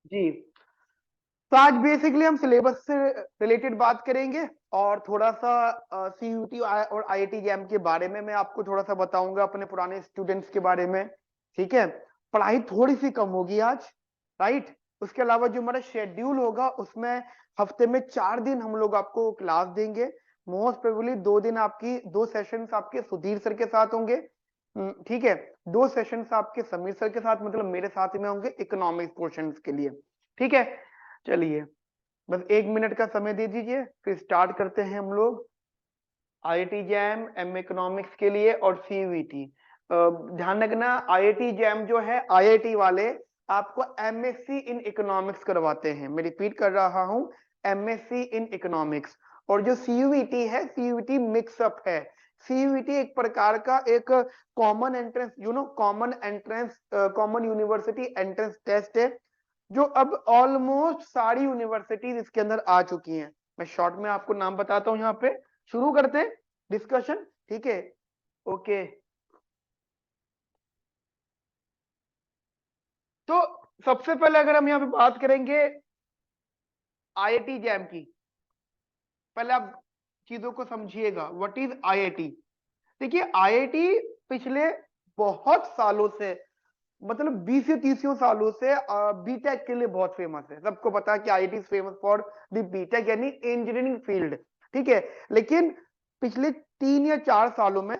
जी, तो आज बेसिकली हम सिलेबस से रिलेटेड बात करेंगे और थोड़ा सा सीयूटी और आईआईटी जैम के बारे में मैं आपको थोड़ा सा बताऊंगा, अपने पुराने स्टूडेंट्स के बारे में। ठीक है, पढ़ाई थोड़ी सी कम होगी आज, राइट। उसके अलावा जो हमारा शेड्यूल होगा उसमें हफ्ते में 4 दिन हम लोग आपको क्लास देंगे। मोस्ट प्रोबेबली 2 दिन आपकी, 2 सेशंस आपके सुधीर सर के साथ होंगे। ठीक है, 2 सेशंस आपके समीर सर के साथ, मतलब मेरे साथ में होंगे इकोनॉमिक्स पोर्शन के लिए। ठीक है, चलिए बस 1 मिनट का समय दे दीजिए, फिर स्टार्ट करते हैं हम लोग। आईआईटी जैम एम इकोनॉमिक्स के लिए और सीयूईटी। ध्यान रखना, आईआईटी जैम जो है आईआईटी वाले आपको एमएससी इन इकोनॉमिक्स करवाते हैं। मैं रिपीट कर रहा हूं, एमएससी इन इकोनॉमिक्स। और जो सीयूईटी है, सीयूईटी मिक्सअप है। सीयूईटी एक प्रकार का एक common entrance, common entrance, common university entrance test है, जो अब ऑलमोस्ट सारी यूनिवर्सिटीज इसके अंदर आ चुकी हैं। मैं शॉर्ट में आपको नाम बताता हूं, यहाँ पे शुरू करते हैं डिस्कशन। ठीक है, ओके। तो सबसे पहले अगर हम यहाँ पे बात करेंगे आईआईटी जैम की, पहले आप चीजों को समझिएगा, व्हाट इज आईआईटी। देखिए, आईआईटी पिछले बहुत सालों से, मतलब 20 या 30 सालों से बीटेक के लिए बहुत फेमस है। सबको पता है कि IIT famous for the B Tech, यानी इंजीनियरिंग फील्ड। ठीक है, लेकिन पिछले 3 या 4 सालों में,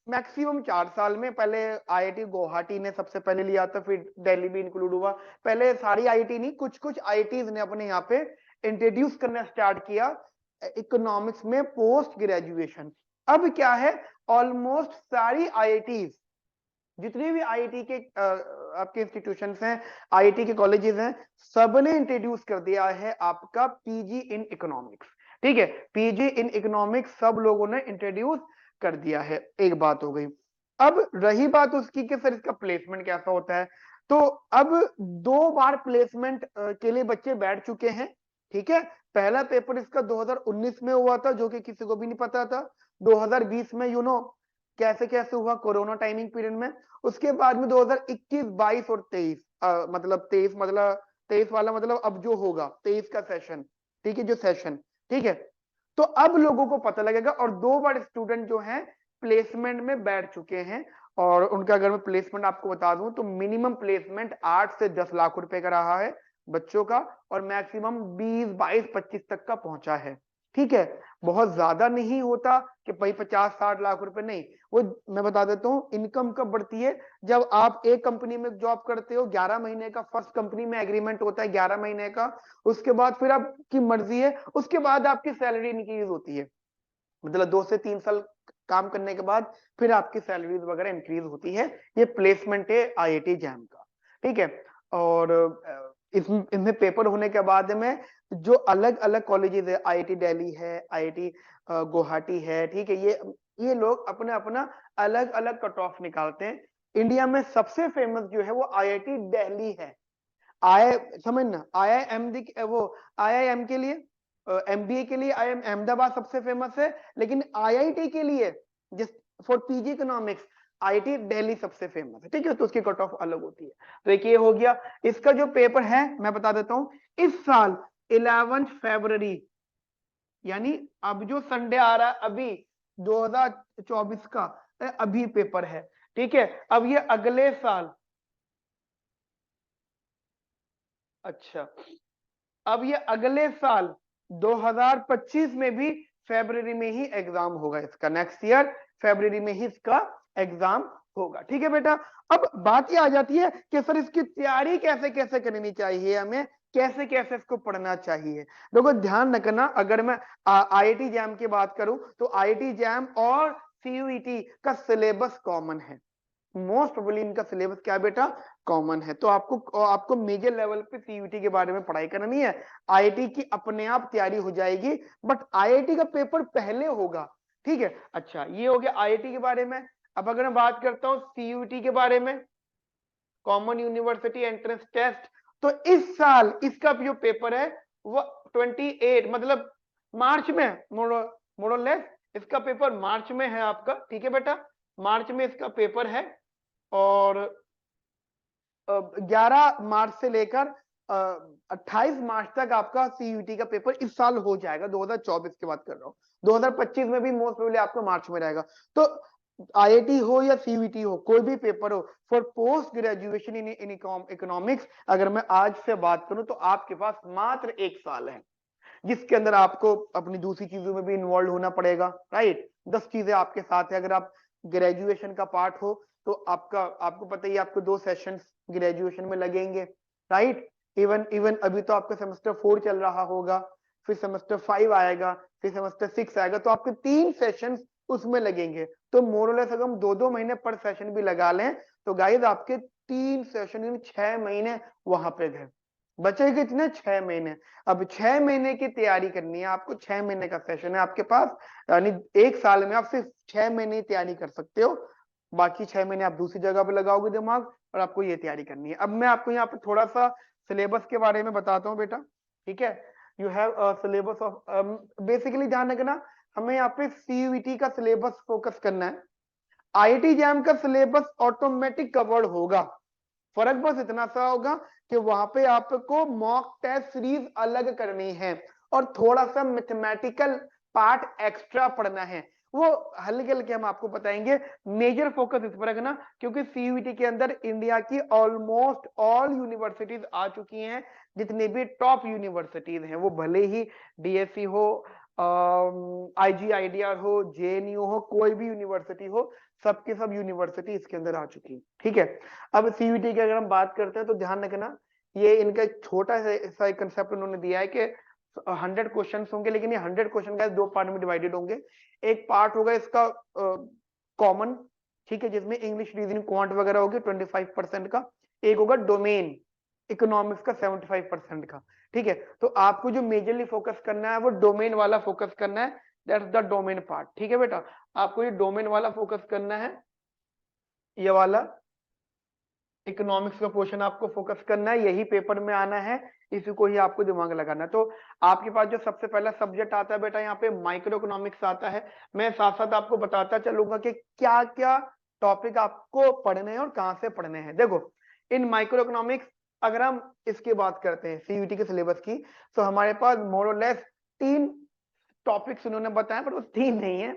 मैक्सिमम 4 साल में, पहले आईआईटी गुवाहाटी ने सबसे पहले लिया था, फिर दिल्ली भी इंक्लूड हुआ। पहले सारी आईआईटी नहीं, कुछ कुछ आईआईटीज ने अपने यहाँ पे इंट्रोड्यूस करना स्टार्ट किया इकोनॉमिक्स में पोस्ट ग्रेजुएशन। अब क्या है, ऑलमोस्ट सारी आईआईटीज, जितने भी आईआईटी के आपके इंस्टीट्यूशंस हैं, आईआईटी के कॉलेजेस हैं, सबने इंट्रोड्यूस कर दिया है आपका पीजी इन इकोनॉमिक्स। ठीक है, पीजी इन इकोनॉमिक्स सब लोगों ने इंट्रोड्यूस कर दिया है। एक बात हो गई। अब रही बात उसकी कि सर इसका प्लेसमेंट कैसा होता है, तो अब 2 बार प्लेसमेंट के लिए बच्चे बैठ चुके हैं। ठीक है, पहला पेपर इसका 2019 में हुआ था, जो कि किसी को भी नहीं पता था। 2020 में कैसे कैसे हुआ, कोरोना टाइमिंग पीरियड में। उसके बाद में 2021, 22 और 23, मतलब 23, मतलब 23 वाला, मतलब अब जो होगा 23 का सेशन। ठीक है, जो सेशन, ठीक है। तो अब लोगों को पता लगेगा, और 2 बार स्टूडेंट जो हैं प्लेसमेंट में बैठ चुके हैं। और उनका अगर मैं प्लेसमेंट आपको बता दूं, तो मिनिमम प्लेसमेंट 8 से 10 लाख रुपए का रहा है बच्चों का, और मैक्सिमम 20, 22, 25 तक का पहुंचा है। ठीक है, बहुत ज्यादा नहीं होता कि भाई 50, 60 लाख रुपए, नहीं। वो मैं बता देता हूँ, इनकम कब बढ़ती है, जब आप एक कंपनी में जॉब करते हो, 11 महीने का फर्स्ट कंपनी में एग्रीमेंट होता है, 11 महीने का। उसके बाद फिर आपकी मर्जी है, उसके बाद आपकी सैलरी इंक्रीज होती है, मतलब 2 से 3 साल काम करने के बाद फिर आपकी सैलरीज वगैरह इंक्रीज होती है। ये प्लेसमेंट है आईआईटी जैम का। ठीक है, और इनमें पेपर होने के बाद में जो अलग अलग कॉलेजेस है, आईआईटी दिल्ली है, आईआईटी गुवाहाटी है, ठीक है, ये लोग अपना अपना अलग अलग कट ऑफ निकालते हैं। इंडिया में सबसे फेमस जो है वो आईआईटी दिल्ली है। आई समझना, आईआईएम, वो आईआईएम के लिए, एमबीए के लिए आईआईएम अहमदाबाद सबसे फेमस है, लेकिन आईआईटी के लिए, जिस for PG economics, IIT Delhi सबसे फेमस है। ठीक है, तो उसकी कट ऑफ अलग होती है। तो एक ये हो गया। इसका जो पेपर है मैं बता देता हूं, इस साल 11 फरवरी, यानी अब जो संडे आ रहा है अभी, 2024 का, अभी पेपर है। ठीक है, अब ये अगले साल, अच्छा, अब ये अगले साल 2025 में भी फरवरी में ही एग्जाम होगा इसका, नेक्स्ट ईयर फरवरी में ही इसका एग्जाम होगा। ठीक है बेटा, अब बात ये आ जाती है कि सर इसकी तैयारी कैसे कैसे करनी चाहिए, हमें कैसे कैसे इसको पढ़ना चाहिए। देखो ध्यान रखना, अगर मैं आईआईटी जैम की बात करूं, तो आईआईटी जैम और सीयूईटी का सिलेबस कॉमन है। मोस्ट प्रोबेबली इनका सिलेबस क्या बेटा, कॉमन है। तो आपको आपको मेजर लेवल पे सीयूटी के बारे में पढ़ाई करनी है। आईआईटी की अपने आप तैयारी हो जाएगी, बट आईआईटी का पेपर पहले होगा। ठीक है, अच्छा, ये हो गया आईआईटी के बारे में। अब अगर मैं बात करता हूँ सीयूटी के बारे में, कॉमन यूनिवर्सिटी एंट्रेंस टेस्ट, तो इस साल इसका जो पेपर है वो 28, मतलब मार्च में, मोरलेस इसका पेपर मार्च में है आपका। ठीक है बेटा, मार्च में इसका पेपर है। और 11 मार्च से लेकर 28 मार्च तक आपका सीयूटी का पेपर इस साल हो जाएगा, 2024 की बात कर रहा हूँ। 2025 में भी मोस्ट प्रोबेबली आपका मार्च में रहेगा। तो आईआईटी हो या सीयूटी हो, कोई भी पेपर हो for post graduation in economics, अगर मैं आज से बात करूं तो आपके पास मात्र 1 साल है, जिसके अंदर आपको अपनी दूसरी चीजों में भी इन्वॉल्व होना पड़ेगा, राइट। 10 चीजें आपके साथ है। अगर आप ग्रेजुएशन का पार्ट हो तो आपको पता ही, आपको 2 सेशंस ग्रेजुएशन में लगेंगे, राइट। इवन इवन अभी तो आपका सेमेस्टर 4 चल रहा होगा, फिर सेमेस्टर 5 आएगा, फिर सेमेस्टर 6 आएगा, तो आपके 3 सेशंस उसमें लगेंगे। तो मोरलेस अगर हम 2-2 महीने पर सेशन भी लगा लें तो गाइस आपके 3 सेशन यानी 6 महीने वहां पे गए, बचे कितने? 6 महीने। अब 6 महीने की तैयारी करनी है आपको, 6 महीने का सेशन है आपके पास, यानी 1 साल में आप सिर्फ 6 महीने तैयारी कर सकते हो, बाकी 6 महीने आप दूसरी जगह पे लगाओगे दिमाग, और आपको ये तैयारी करनी है। अब मैं आपको यहाँ पे थोड़ा सा सिलेबस के बारे में बताता हूँ बेटा, ठीक है। You have syllabus of, basically ध्यान रखना, हमें यहाँ पे सीयूईटी का सिलेबस फोकस करना है। आईआईटी जैम का सिलेबस ऑटोमेटिक कवर्ड होगा, फर्क बस इतना सा होगा कि वहां पे आपको मॉक टेस्ट सीरीज अलग करनी है और थोड़ा सा मैथमेटिकल पार्ट एक्स्ट्रा पढ़ना है, वो हल्के हल्के हम आपको बताएंगे। मेजर फोकस इस पर रखना, क्योंकि सीयूईटी के अंदर इंडिया की ऑलमोस्ट ऑल यूनिवर्सिटीज आ चुकी हैं, जितने भी टॉप यूनिवर्सिटीज हैं, वो भले ही डीएससी हो, आईजीआईडीआर हो, जेएनयू हो, कोई भी यूनिवर्सिटी हो, सबके सब यूनिवर्सिटी इसके अंदर आ चुकी है, ठीक है। अब सीयूईटी की अगर हम बात करते हैं तो ध्यान रखना, ये इनका छोटा सा कंसेप्ट उन्होंने दिया है कि 100 क्वेश्चन होंगे, लेकिन ये 100 क्वेश्चन का 2 पार्ट में डिवाइडेड होंगे। एक पार्ट होगा इसका कॉमन, ठीक है, जिसमें इंग्लिश, रीजनिंग, क्वांट वगैरह होगी 25% का। एक होगा डोमेन इकोनॉमिक्स का 75% का, ठीक है। तो आपको जो मेजरली फोकस करना है वो डोमेन वाला फोकस करना है, दैट्स द डोमेन पार्ट, ठीक है बेटा। आपको ये डोमेन वाला फोकस करना है, ये वाला इकोनॉमिक्स का पोर्शन आपको फोकस करना है, यही पेपर में आना है, इसी को ही आपको दिमाग लगाना है। तो आपके पास जो सबसे पहला सब्जेक्ट आता है बेटा, यहाँ पे माइक्रो इकोनॉमिक्स आता है। मैं साथ साथ आपको बताता चलूंगा कि क्या क्या टॉपिक आपको पढ़ने हैं और कहाँ से पढ़ने हैं। देखो, इन माइक्रो इकोनॉमिक्स अगर हम इसकी बात करते हैं सीयूईटी के सिलेबस की, तो हमारे पास मोर और लेस 3 टॉपिक्स उन्होंने बताया, पर वो 3 नहीं है,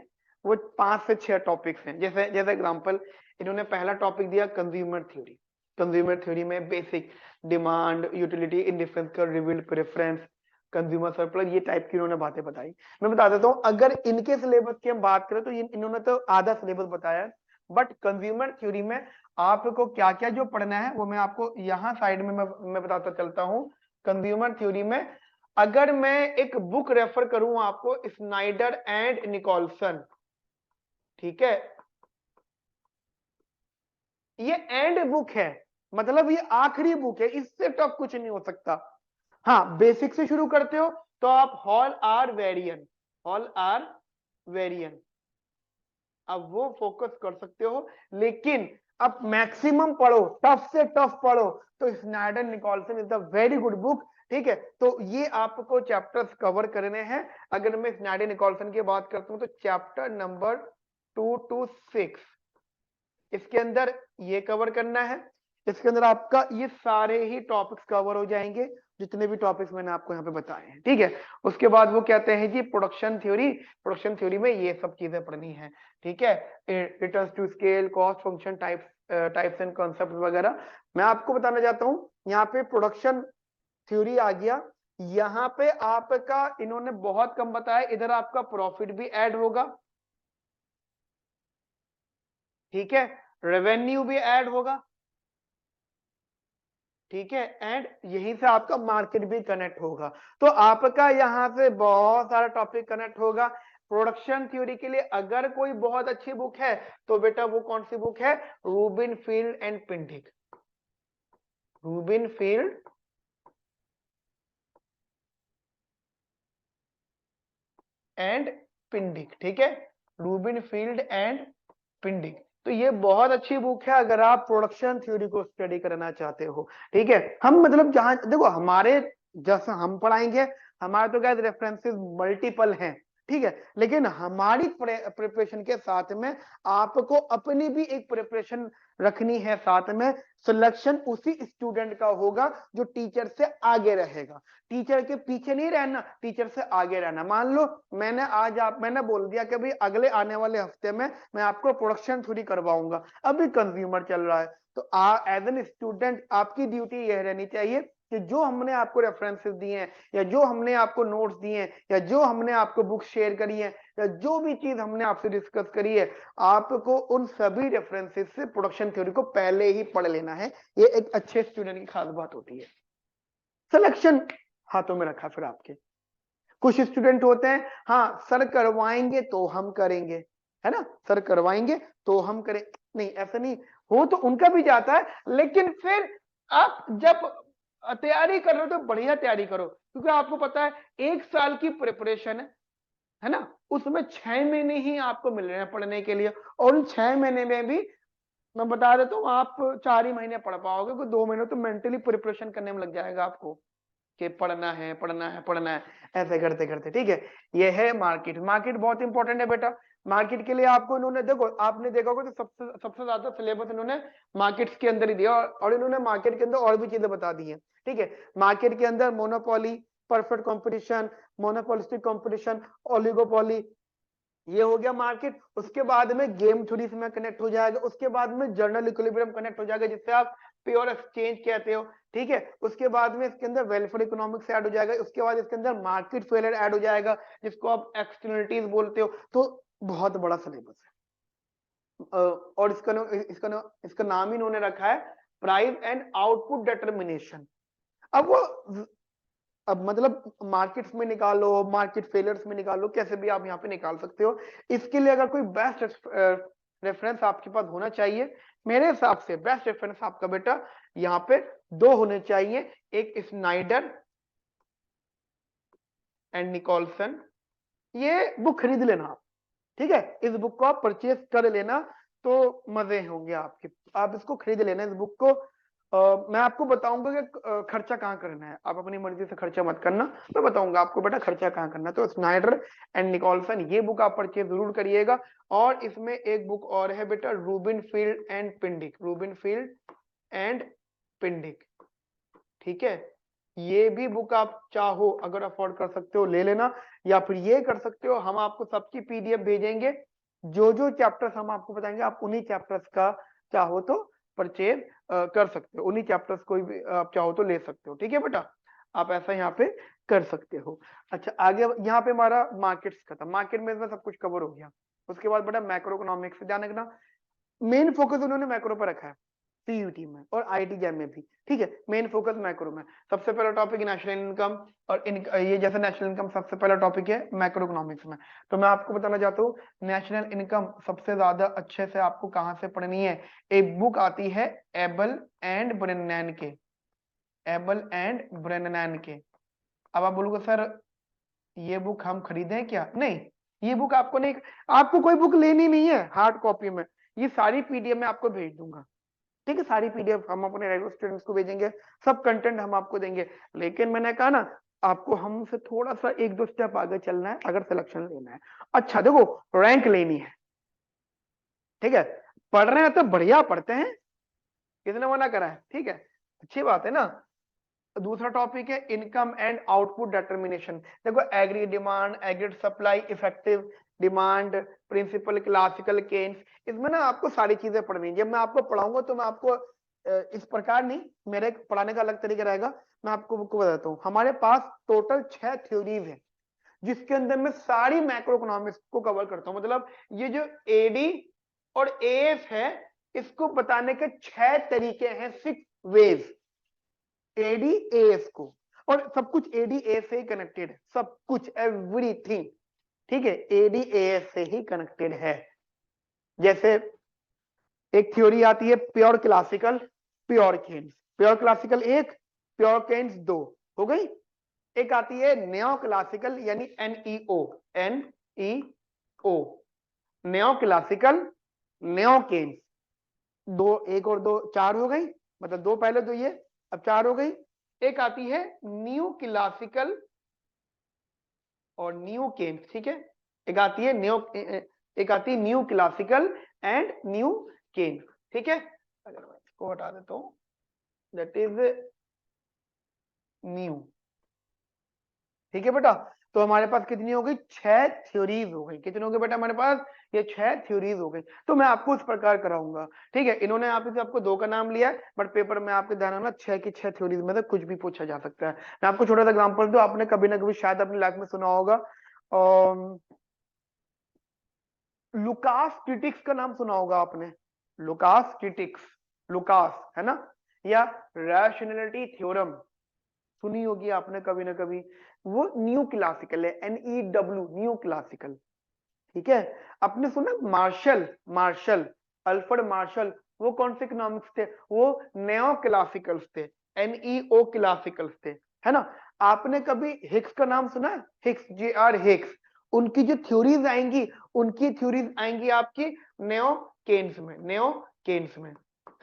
वो 5 से 6 टॉपिक्स हैं। जैसे जैसे एग्जांपल इन्होंने पहला टॉपिक दिया कंज्यूमर थ्योरी। कंज्यूमर थ्योरी में बेसिक डिमांड, यूटिलिटी, इंडिफरेंस का रिवील्ड प्रेफरेंस, कंज्यूमर सरप्लस, ये टाइप की उन्होंने बातें बताई। मैं बता देता हूँ, अगर इनके सिलेबस की हम बात करें तो इन्होंने तो आधा सिलेबस बताया है, बट कंज्यूमर थ्योरी में आपको क्या क्या जो पढ़ना है वो मैं आपको यहाँ साइड में मैं बताता चलता हूँ। कंज्यूमर थ्योरी में अगर मैं एक बुक रेफर करूं आपको, स्नाइडर एंड निकोलसन, ठीक है, ये एंड बुक है, मतलब ये आखिरी बुक है, इससे टफ कुछ नहीं हो सकता। हाँ, बेसिक से शुरू करते हो तो आप हॉल आर वेरियन, हॉल आर वेरियन, अब वो फोकस कर सकते हो, लेकिन अब मैक्सिमम पढ़ो, टफ से टफ पढ़ो तो Snyder Nicholson is the very good book, ठीक है। तो ये आपको चैप्टर्स कवर करने हैं। अगर मैं स्नाइडर निकोलसन की बात करता हूं तो चैप्टर नंबर 2 to 6 इसके अंदर ये कवर करना है। इसके अंदर आपका ये सारे ही टॉपिक्स कवर हो जाएंगे, जितने भी टॉपिक्स मैंने आपको यहाँ पे बताए हैं, ठीक है। उसके बाद वो कहते हैं जी प्रोडक्शन थ्योरी, प्रोडक्शन थ्योरी में ये सब चीजें पढ़नी है, ठीक है। Returns to scale, cost function, types and concept वगैरह। मैं आपको बताना चाहता हूँ, यहाँ पे प्रोडक्शन थ्योरी आ गया, यहाँ पे आपका इन्होंने बहुत कम बताया, इधर आपका प्रॉफिट भी ऐड होगा, ठीक है, रेवेन्यू भी ऐड होगा, ठीक है, एंड यहीं से आपका मार्केट भी कनेक्ट होगा। तो आपका यहां से बहुत सारा टॉपिक कनेक्ट होगा। प्रोडक्शन थ्योरी के लिए अगर कोई बहुत अच्छी बुक है तो बेटा वो कौन सी बुक है? Rubinfeld and Pindyck, Rubinfeld and Pindyck, ठीक है, रूबिन फील्ड एंड पिंडिक। तो ये बहुत अच्छी बुक है अगर आप प्रोडक्शन थ्योरी को स्टडी करना चाहते हो, ठीक है। हम मतलब जहां देखो, हमारे जैसा हम पढ़ाएंगे, हमारे तो क्या रेफरेंसेस मल्टीपल हैं, ठीक है, लेकिन हमारी प्रिपरेशन के साथ में आपको अपनी भी एक प्रिपरेशन रखनी है साथ में। सिलेक्शन उसी स्टूडेंट का होगा जो टीचर से आगे रहेगा, टीचर के पीछे नहीं रहना, टीचर से आगे रहना। मान लो मैंने बोल दिया कि भाई अगले आने वाले हफ्ते में मैं आपको प्रोडक्शन थ्योरी करवाऊंगा, अभी कंज्यूमर चल रहा है, तो एज एन स्टूडेंट आपकी ड्यूटी यह रहनी चाहिए कि जो हमने आपको रेफरेंसेस दिए हैं, या जो हमने आपको नोट्स दिए हैं, या जो हमने आपको बुक शेयर करी है, या जो भी चीज हमने आपसे डिस्कस करी है, आपको उन सभी रेफरेंसेस से प्रोडक्शन थ्योरी को पहले ही पढ़ लेना है। ये एक अच्छे स्टूडेंट की खास बात होती है। सिलेक्शन हाथों में रखा फिर आपके। कुछ स्टूडेंट होते हैं, हाँ सर करवाएंगे तो हम करेंगे, है ना, सर करवाएंगे तो हम करें, नहीं ऐसा नहीं हो, तो उनका भी जाता है, लेकिन फिर आप जब तैयारी कर रहे हो तो बढ़िया तैयारी करो, क्योंकि आपको पता है 1 साल की प्रिपरेशन है ना, उसमें 6 महीने ही आपको मिल रहे हैं पढ़ने के लिए, और उन 6 महीने में भी मैं बता देता हूँ आप 4 ही महीने पढ़ पाओगे, क्योंकि 2 महीने तो मेंटली प्रिपरेशन करने में लग जाएगा आपको कि पढ़ना है पढ़ना है पढ़ना है, ऐसे करते करते। ठीक है, ये है मार्केट। मार्केट बहुत इंपॉर्टेंट है बेटा। मार्केट के लिए आपको इन्होंने, देखो आपने देखा होगा तो सबसे सबसे ज्यादा सिलेबस इन्होंने मार्केट्स के अंदर ही दिया, और इन्होंने मार्केट के अंदर और भी चीजें बता दी है। ठीक है, मार्केट के अंदर monopoly, perfect competition, monopolistic competition, oligopoly, ये हो गया मार्केट। उसके बाद में गेम थ्योरी में कनेक्ट हो जाएगा, उसके बाद में जर्नल इक्विलिब्रियम कनेक्ट हो जाएगा, जिससे आप प्योर एक्सचेंज कहते हो। ठीक है, उसके बाद में इसके अंदर वेलफेयर इकोनॉमिक्स ऐड हो जाएगा, उसके बाद इसके अंदर मार्केट फेलियर ऐड हो जाएगा, जिसको आप एक्सटर्नलिटीज बोलते हो। तो बहुत बड़ा सिलेबस है। और इसका नाम ही इन्होंने रखा है प्राइस एंड आउटपुट डिटर्मिनेशन। अब मतलब मार्केट्स में निकालो, मार्केट फेलियर्स में निकालो, कैसे भी आप यहाँ पे निकाल सकते हो। इसके लिए अगर कोई बेस्ट रेफरेंस आपके पास होना चाहिए, मेरे हिसाब से बेस्ट रेफरेंस आपका बेटा यहाँ पे 2 होने चाहिए, एक स्नाइडर एंड निकोलसन। ये बुक खरीद लेना आप, ठीक है, इस बुक को आप परचेज कर लेना, तो मजे होंगे आपके। आप इसको खरीद लेना इस बुक को। मैं आपको बताऊंगा कि खर्चा कहाँ करना है, आप अपनी मर्जी से खर्चा मत करना, मैं बताऊंगा आपको बेटा खर्चा कहाँ करना है। तो स्नाइडर एंड निकोलसन ये बुक आप परचेज जरूर करिएगा। और इसमें एक बुक और है बेटा, रूबिनफील्ड एंड पिंडिक, रूबिनफील्ड एंड पिंडिक। ठीक है, ये भी बुक आप चाहो अगर अफोर्ड कर सकते हो ले लेना, या फिर ये कर सकते हो हम आपको सबकी पीडीएफ भेजेंगे, जो जो चैप्टर्स हम आपको बताएंगे आप उन्हीं चैप्टर्स का चाहो तो परचेज कर सकते हो, उन्हीं चैप्टर्स कोई भी आप चाहो तो ले सकते हो। ठीक है बेटा, आप ऐसा यहाँ पे कर सकते हो। अच्छा आगे यहाँ पे हमारा मार्केट्स खत्म, मार्केट में सब कुछ कवर हो गया। उसके बाद बेटा मैक्रो इकोनॉमिक्स, ध्यान रखना मेन फोकस उन्होंने मैक्रो पर रखा है सीयूटी में और आईआईटी जैम में भी। ठीक है, मेन फोकस मैक्रो में। सबसे पहला टॉपिक नेशनल इनकम, और ये जैसे नेशनल इनकम सबसे पहला टॉपिक है मैक्रो इकोनॉमिक्स में। तो मैं आपको बताना चाहता हूँ नेशनल इनकम सबसे ज्यादा अच्छे से आपको कहाँ से पढ़नी है। एक बुक आती है एबल एंड ब्रेनन के, एबल एंड ब्रेनन के। अब आप बोलोगे सर ये बुक हम खरीदें क्या? नहीं, ये बुक आपको नहीं, आपको कोई बुक लेनी नहीं है हार्ड कॉपी में, ये सारी पीडीएफ में आपको भेज दूंगा। ठीक है, सारी पीडीएफ हम अपने रेगुलर स्टूडेंट्स को भेजेंगे, सब कंटेंट हम आपको देंगे। लेकिन मैंने कहा ना आपको हमसे थोड़ा सा 1-2 स्टेप आगे चलना है अगर सिलेक्शन लेना है। अच्छा देखो, रैंक लेनी है, ठीक है, पढ़ रहे हैं तो बढ़िया पढ़ते हैं, किसने मना करा है? ठीक है, अच्छी बात है ना। दूसरा टॉपिक है इनकम एंड आउटपुट डिटर्मिनेशन। देखो aggregate demand, aggregate supply, effective demand, principle, classical Keynes, इसमें ना आपको सारी चीजें पढ़नी है। जब मैं आपको पढ़ाऊंगा तो मैं आपको इस प्रकार नहीं, मेरे पढ़ाने का अलग तरीका रहेगा। मैं आपको बुक बताता हूँ, हमारे पास टोटल 6 थ्योरीज है जिसके अंदर मैं सारी मैक्रो इकोनॉमिक्स को कवर करता हूँ। मतलब ये जो एडी और एएस है इसको बताने के 6 तरीके हैं, 6 वेज एडीएस को, और सब कुछ एडीएस से ही कनेक्टेड है, सब कुछ एवरीथिंग। ठीक है, एडीएस से ही कनेक्टेड है। जैसे एक थ्योरी आती है pure classical, pure Keynes, pure classical 1, pure Keynes 2 हो गई। एक आती है नियो क्लासिकल यानी N E O, N E O neo classical, neo Keynes, 2 1 और 2 4 हो गई, मतलब 2 पहले तो ये अब 4 हो गई। एक आती है न्यू क्लासिकल और न्यू केन्स, ठीक है, एक आती है न्यू क्लासिकल एंड न्यू केन, ठीक है। अगर मैं इसको हटा देता हूं, दैट इज न्यू, ठीक है बेटा। तो हमारे पास कितनी हो गई, 6 थ्योरीज हो गई। कितनी हो गई बेटा हमारे पास, ये 6 थ्योरीज हो गई। तो मैं आपको इस प्रकार कराऊंगा, ठीक है। इन्होंने आपको 2 का नाम लिया है, बट पेपर में आपके ध्यान रखना 6 की 6 थ्योरीज में से कुछ भी पूछा जा सकता है। मैं आपको छोटा सा एग्जांपल दूं, आपने कभी ना कभी शायद अपनी लाइफ में सुना होगा, लुकास क्रिटिक्स का नाम सुना होगा आपने, लुकास क्रिटिक्स, लुकास है ना, या रैशनैलिटी थ्योरम सुनी होगी आपने कभी ना कभी। वो न्यू क्लासिकल है, NEW, न्यू क्लासिकल, ठीक है। आपने सुना मार्शल, मार्शल, अल्फ्रेड मार्शल, वो कौन से इकोनॉमिक्स थे, वो नेओ क्लासिकल्स थे, NEO क्लासिकल्स थे, है ना। आपने कभी हिक्स का नाम सुना है, हिक्स, JR हिक्स, उनकी जो थ्योरीज आएंगी, उनकी थ्योरीज आएंगी आपकी नेओ केन्स में, नेओ केन्स में।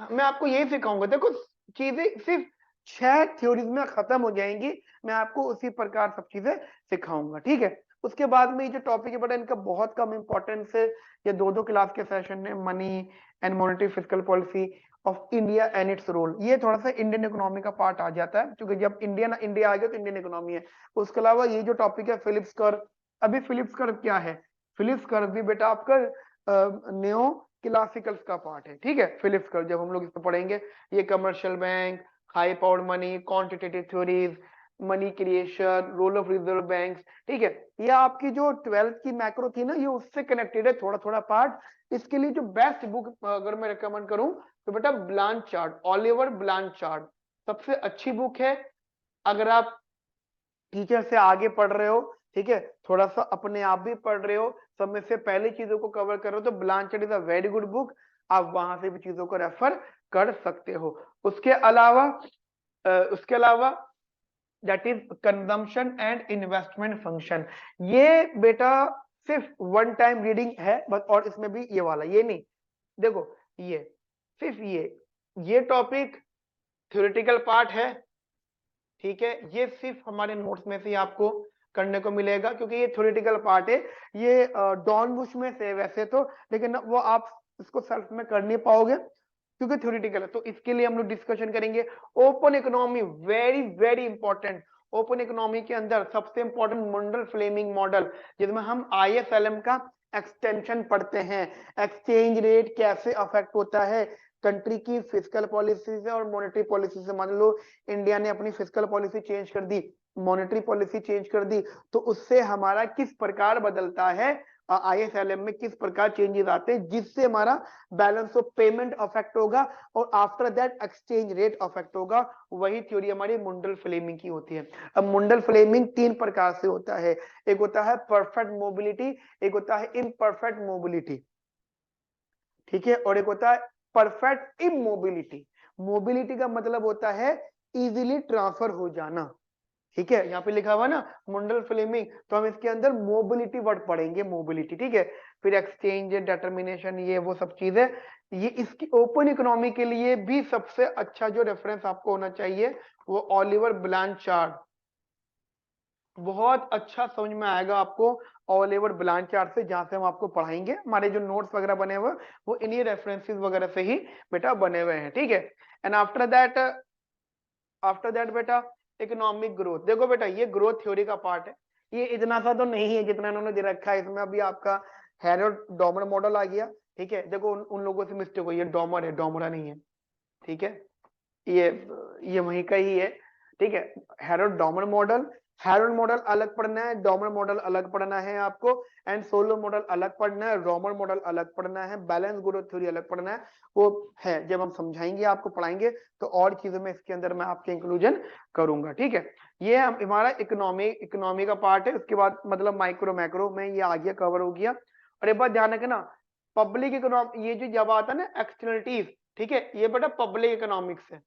मैं आपको यही सिखाऊंगा, देखो चीजें सिर्फ 6 थ्योरीज में खत्म हो जाएंगी, मैं आपको उसी प्रकार सब चीजें सिखाऊंगा, ठीक है। उसके बाद में ये जो टॉपिक है बड़ा, इनका बहुत कम इंपॉर्टेंस है, ये 2-2 क्लास के सेशन है, money and monetary fiscal policy of India and its role. ये थोड़ा सा इंडियन इकोनॉमी का पार्ट आ जाता है, क्योंकि जब इंडिया आ गया तो इंडियन इकोनॉमी है। उसके अलावा ये जो टॉपिक है फिलिप्स कर्व, अभी फिलिप्स कर्व क्या है, फिलिप्स कर्व भी बेटा आपका नेओ क्लासिकल्स का पार्ट है, ठीक है। फिलिप्स कर्व जब हम लोग इसको पढ़ेंगे, ये commercial bank, high powered money, quantitative theories, money creation, role of reserve banks, ठीक है। ये आपकी जो 12th की मैक्रो थी ना, ये उससे कनेक्टेड है थोड़ा थोड़ा पार्ट। इसके लिए जो बेस्ट बुक अगर मैं रिकमेंड करूं तो बेटा ब्लांचार्ड, ओलिवर ब्लांचार्ड सबसे अच्छी बुक है। अगर आप टीचर से आगे पढ़ रहे हो, ठीक है, थोड़ा सा अपने आप भी पढ़ रहे हो, समय से पहले चीजों को कवर कर रहे हो, तो Blanchard is a very good book, आप वहां से भी चीजों को रेफर कर सकते हो। उसके अलावा that is consumption and investment function, ये बेटा सिर्फ वन टाइम रीडिंग है बस, और इसमें भी ये वाला, ये नहीं, देखो ये सिर्फ ये टॉपिक थ्योरेटिकल पार्ट है, ठीक है। ये सिर्फ हमारे नोट्स में से आपको करने को मिलेगा, क्योंकि ये थ्योरेटिकल पार्ट है। ये डॉन बुश में से वैसे तो, लेकिन वो आप इसको सेल्फ में कर नहीं पाओगे क्योंकि थ्योरेटिकल है। तो इसके लिए हम लोग डिस्कशन करेंगे open economy, very very important. Open economy के अंदर सबसे इंपॉर्टेंट मुंडल फ्लेमिंग मॉडल, जिसमें हम ISLM का एक्सटेंशन पढ़ते हैं, एक्सचेंज रेट कैसे अफेक्ट होता है कंट्री की फिस्कल पॉलिसी से और मॉनेटरी पॉलिसी से। मान लो इंडिया ने अपनी फिस्कल पॉलिसी चेंज कर दी, मॉनेटरी पॉलिसी चेंज कर दी, तो उससे हमारा किस प्रकार बदलता है, ISLM में किस प्रकार चेंजेस आते हैं, जिससे हमारा बैलेंस ऑफ पेमेंट अफेक्ट होगा और after that exchange rate affect होगा। वही थ्योरी हमारी मुंडल फ्लेमिंग की होती है। अब मुंडल फ्लेमिंग 3 प्रकार से होता है, एक होता है परफेक्ट मोबिलिटी, एक होता है इम्परफेक्ट मोबिलिटी, ठीक है, और एक होता है परफेक्ट इमोबिलिटी। मोबिलिटी का मतलब होता है इजीली ट्रांसफर हो जाना, ठीक है। यहाँ पे लिखा हुआ ना मुंडल फ्लेमिंग, तो हम इसके अंदर मोबिलिटी वर्ड पढ़ेंगे, मोबिलिटी, ठीक है। फिर एक्सचेंज डिटर्मिनेशन, ये वो सब चीजें। ये इसकी ओपन इकोनॉमी के लिए भी सबसे अच्छा जो रेफरेंस आपको होना चाहिए वो ओलिवर ब्लांचार्ड, बहुत अच्छा समझ में आएगा आपको ओलिवर ब्लांचार्ड से, जहां से हम आपको पढ़ाएंगे। हमारे जो नोट्स वगैरह बने हुए वो इन्हीं रेफरेंसेस वगैरह से ही बेटा बने हुए हैं, ठीक है। एंड आफ्टर दैट बेटा इकोनॉमिक ग्रोथ, देखो बेटा ये ग्रोथ थ्योरी का पार्ट है। ये इतना सा तो नहीं है जितना इन्होंने दे रखा है इसमें। अभी आपका हेरोल्ड डॉमर मॉडल आ गया, ठीक है। देखो उन लोगों से मिस्टेक हुई है, डॉमर है, डॉमरा नहीं है, ठीक है। ये ये वहीं का ही है, ठीक है। Harold Domar model, Harold model अलग पढ़ना है, डॉमर मॉडल अलग पढ़ना है आपको, एंड सोलो मॉडल अलग पढ़ना है, डॉमर मॉडल अलग पढ़ना है, बैलेंस ग्रोथ थ्योरी अलग पढ़ना है। वो है जब हम समझाएंगे आपको पढ़ाएंगे तो और चीजों में इसके अंदर मैं आपके इंक्लूजन करूंगा, ठीक है। ये हमारा इकोनॉमी का पार्ट है। उसके बाद मतलब माइक्रो मैक्रो में ये आ गया, कवर हो गया। और एक बात ध्यान रखना, पब्लिक इकोनॉमी, ये जो जब आता है ना एक्सटर्नलिटीज, ठीक है, ये बेटा पब्लिक इकोनॉमिक्स है,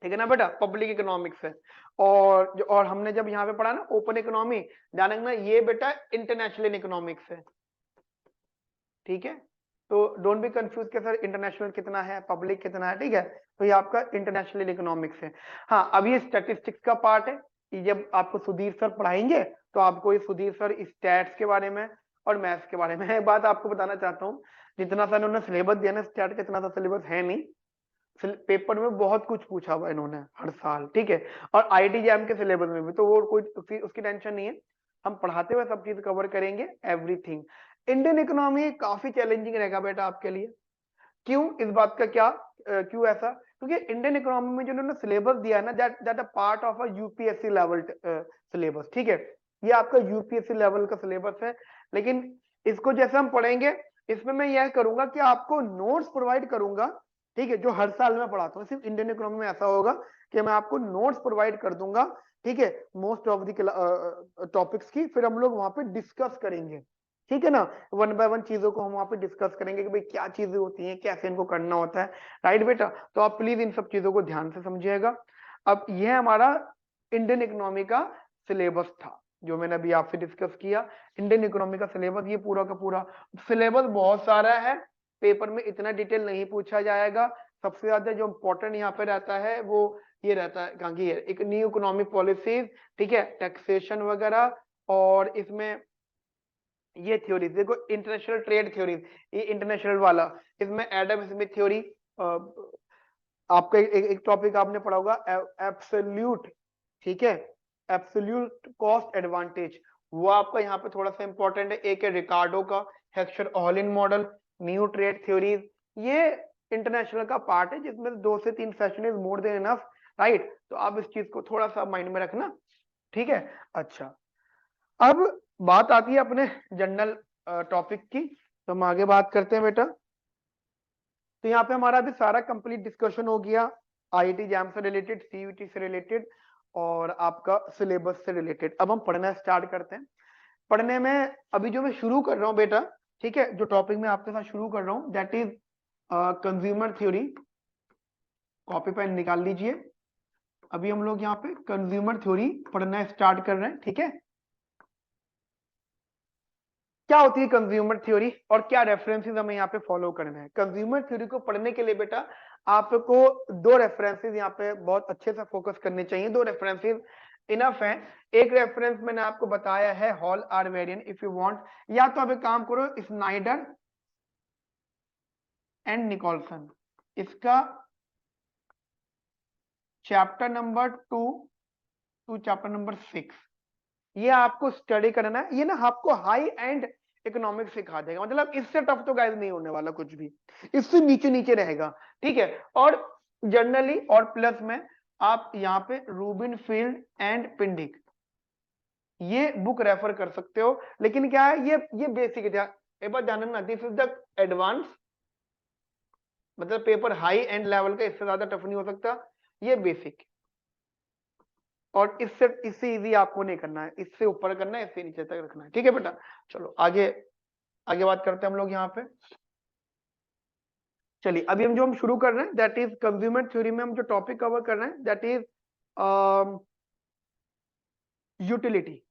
ठीक है ना बेटा, पब्लिक इकोनॉमिक्स है। और हमने जब यहाँ पे पढ़ा ना ओपन इकोनॉमी, ध्यान रखना ये बेटा इंटरनेशनल इकोनॉमिक्स है, ठीक है। तो डोंट बी कंफ्यूज के सर इंटरनेशनल कितना है, पब्लिक कितना है, ठीक है। तो ये आपका इंटरनेशनल इकोनॉमिक्स है। हाँ, अब ये स्टैटिस्टिक्स का पार्ट है। ये जब आपको सुधीर सर पढ़ाएंगे तो आपको ये सुधीर सर स्टैट्स के बारे में और मैथ्स के बारे में। एक बात आपको बताना चाहता हूँ, जितना सा इन्होंने सिलेबस दिया ना स्टार्ट का, इतना सा सिलेबस है नहीं। पेपर में बहुत कुछ पूछा हुआ इन्होंने हर साल, ठीक है। और आईआईटी जैम के सिलेबस में भी, तो वो कोई उसकी टेंशन नहीं है, हम पढ़ाते हुए सब चीज कवर करेंगे, एवरीथिंग। इंडियन इकोनॉमी काफी चैलेंजिंग रहेगा बेटा आपके लिए। क्यों, इस बात का क्या क्यों ऐसा? क्योंकि इंडियन इकोनॉमी में जो उन्होंने सिलेबस दिया है ना, that a part of a UPSC level syllabus, ठीक है। ये आपका यूपीएससी लेवल का सिलेबस है, लेकिन इसको जैसे हम पढ़ेंगे, इसमें मैं यह करूंगा कि आपको नोट्स प्रोवाइड करूंगा, ठीक है, जो हर साल मैं पढ़ाता हूँ। सिर्फ इंडियन इकोनॉमी में ऐसा होगा कि मैं आपको नोट्स प्रोवाइड कर दूंगा, ठीक है, मोस्ट ऑफ द टॉपिक्स की, फिर हम लोग वहां पे डिस्कस करेंगे, ठीक है ना। वन बाय वन चीजों को हम वहां पे डिस्कस करेंगे कि भाई क्या चीजें होती हैं, कैसे इनको करना होता है, राइट बेटा। तो आप प्लीज इन सब चीजों को ध्यान से समझिएगा। अब यह हमारा इंडियन इकोनॉमी का सिलेबस था जो मैंने अभी आपसे डिस्कस किया। इंडियन इकोनॉमी का सिलेबस ये पूरा का पूरा। सिलेबस बहुत सारा है, पेपर में इतना डिटेल नहीं पूछा जाएगा। सबसे ज्यादा जो इंपॉर्टेंट यहाँ पे रहता है वो ये रहता है, कहाँ की है, एक न्यू इकोनॉमिक पॉलिसीज, ठीक है, टैक्सेशन वगैरह, और इसमें ये थ्योरीज देखो, इंटरनेशनल ट्रेड थ्योरीज, ये इंटरनेशनल वाला, इसमें एडम स्मिथ थ्योरी, आपका एक टॉपिक आपने पढ़ा होगा एब्सोल्यूट, ठीक है, एब्सोल्यूट कॉस्ट एडवांटेज, वो आपका यहाँ पे थोड़ा सा इंपॉर्टेंट है। एक है रिकार्डो का हेक्सचर ऑलिन मॉडल, न्यू ट्रेड थ्योरीज, ये इंटरनेशनल का पार्ट है जिसमें 2 से 3 session is more than enough, right. तो आप इस चीज को थोड़ा सा माइंड में रखना, ठीक है। अच्छा, अब बात आती है अपने जनरल टॉपिक की, तो हम आगे बात करते हैं बेटा। तो यहाँ पे हमारा अभी सारा कंप्लीट डिस्कशन हो गया, आईआईटी जैम से रिलेटेड, सीयूटी से रिलेटेड, और आपका सिलेबस से रिलेटेड। अब हम पढ़ना स्टार्ट करते हैं। पढ़ने में अभी जो मैं शुरू कर रहा हूँ बेटा, ठीक है, जो टॉपिक मैं आपके साथ शुरू कर रहा हूँ that is consumer theory. Copy pen निकाल लीजिए। अभी हम लोग यहाँ पे कंज्यूमर थ्योरी पढ़ना स्टार्ट कर रहे हैं, ठीक है। क्या होती है कंज्यूमर थ्योरी और क्या रेफरेंसेस हमें यहाँ पे फॉलो करना है? कंज्यूमर थ्योरी को पढ़ने के लिए बेटा आपको 2 रेफरेंसेस यहाँ पे बहुत अच्छे से फोकस करने चाहिए। 2 रेफरेंसेस इनफ है। एक रेफरेंस मैंने आपको बताया है Hal R Varian, if you want, या तो आप एक काम करो, स्नाइडर एंड निकोलसन, इसका chapter number 2 to chapter number 6, ये आपको स्टडी करना है। ये ना आपको हाई एंड इकोनॉमिक्स सिखा देगा, मतलब इससे टफ तो गाइस नहीं होने वाला कुछ भी, इससे नीचे नीचे रहेगा, ठीक है। और जनरली और प्लस में आप यहाँ पे रूबिन फील्ड एंड पिंडिक ये बुक रेफर कर सकते हो। लेकिन क्या है, ये बेसिक है, एक बार जानना, दिस इज द एडवांस, मतलब पेपर हाई एंड लेवल का, इससे ज्यादा टफ नहीं हो सकता, ये बेसिक। और इससे इजी आपको नहीं करना है, इससे ऊपर करना है, इससे नीचे तक रखना है, ठीक है बेटा। चलो आगे आगे बात करते हैं हम लोग यहाँ पे। चलिए अभी हम शुरू कर रहे हैं, दैट इज कंज्यूमर थ्योरी में हम जो टॉपिक कवर कर रहे हैं दैट इज यूटिलिटी।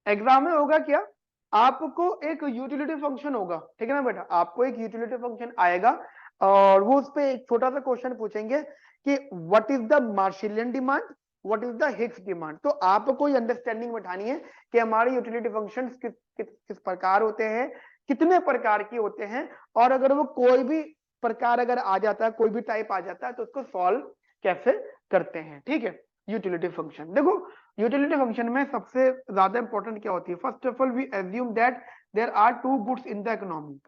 एग्जाम में होगा क्या, आपको एक यूटिलिटी फंक्शन होगा, ठीक है ना बेटा, आपको एक यूटिलिटी फंक्शन आएगा और वो उस पे एक छोटा सा क्वेश्चन पूछेंगे कि what is the Marshallian demand, what is the Hicks demand. तो आपको ये अंडरस्टैंडिंग बैठानी है कि हमारे यूटिलिटी फंक्शन किस प्रकार होते हैं, कितने प्रकार के होते हैं, और अगर वो कोई भी प्रकार अगर आ जाता है, कोई भी टाइप आ जाता है, तो उसको सॉल्व कैसे करते हैं, ठीक है। यूटिलिटी फंक्शन देखो, यूटिलिटी फंक्शन में सबसे ज्यादा इंपॉर्टेंट क्या होती है, first of all we assume that there are 2 goods in the economy,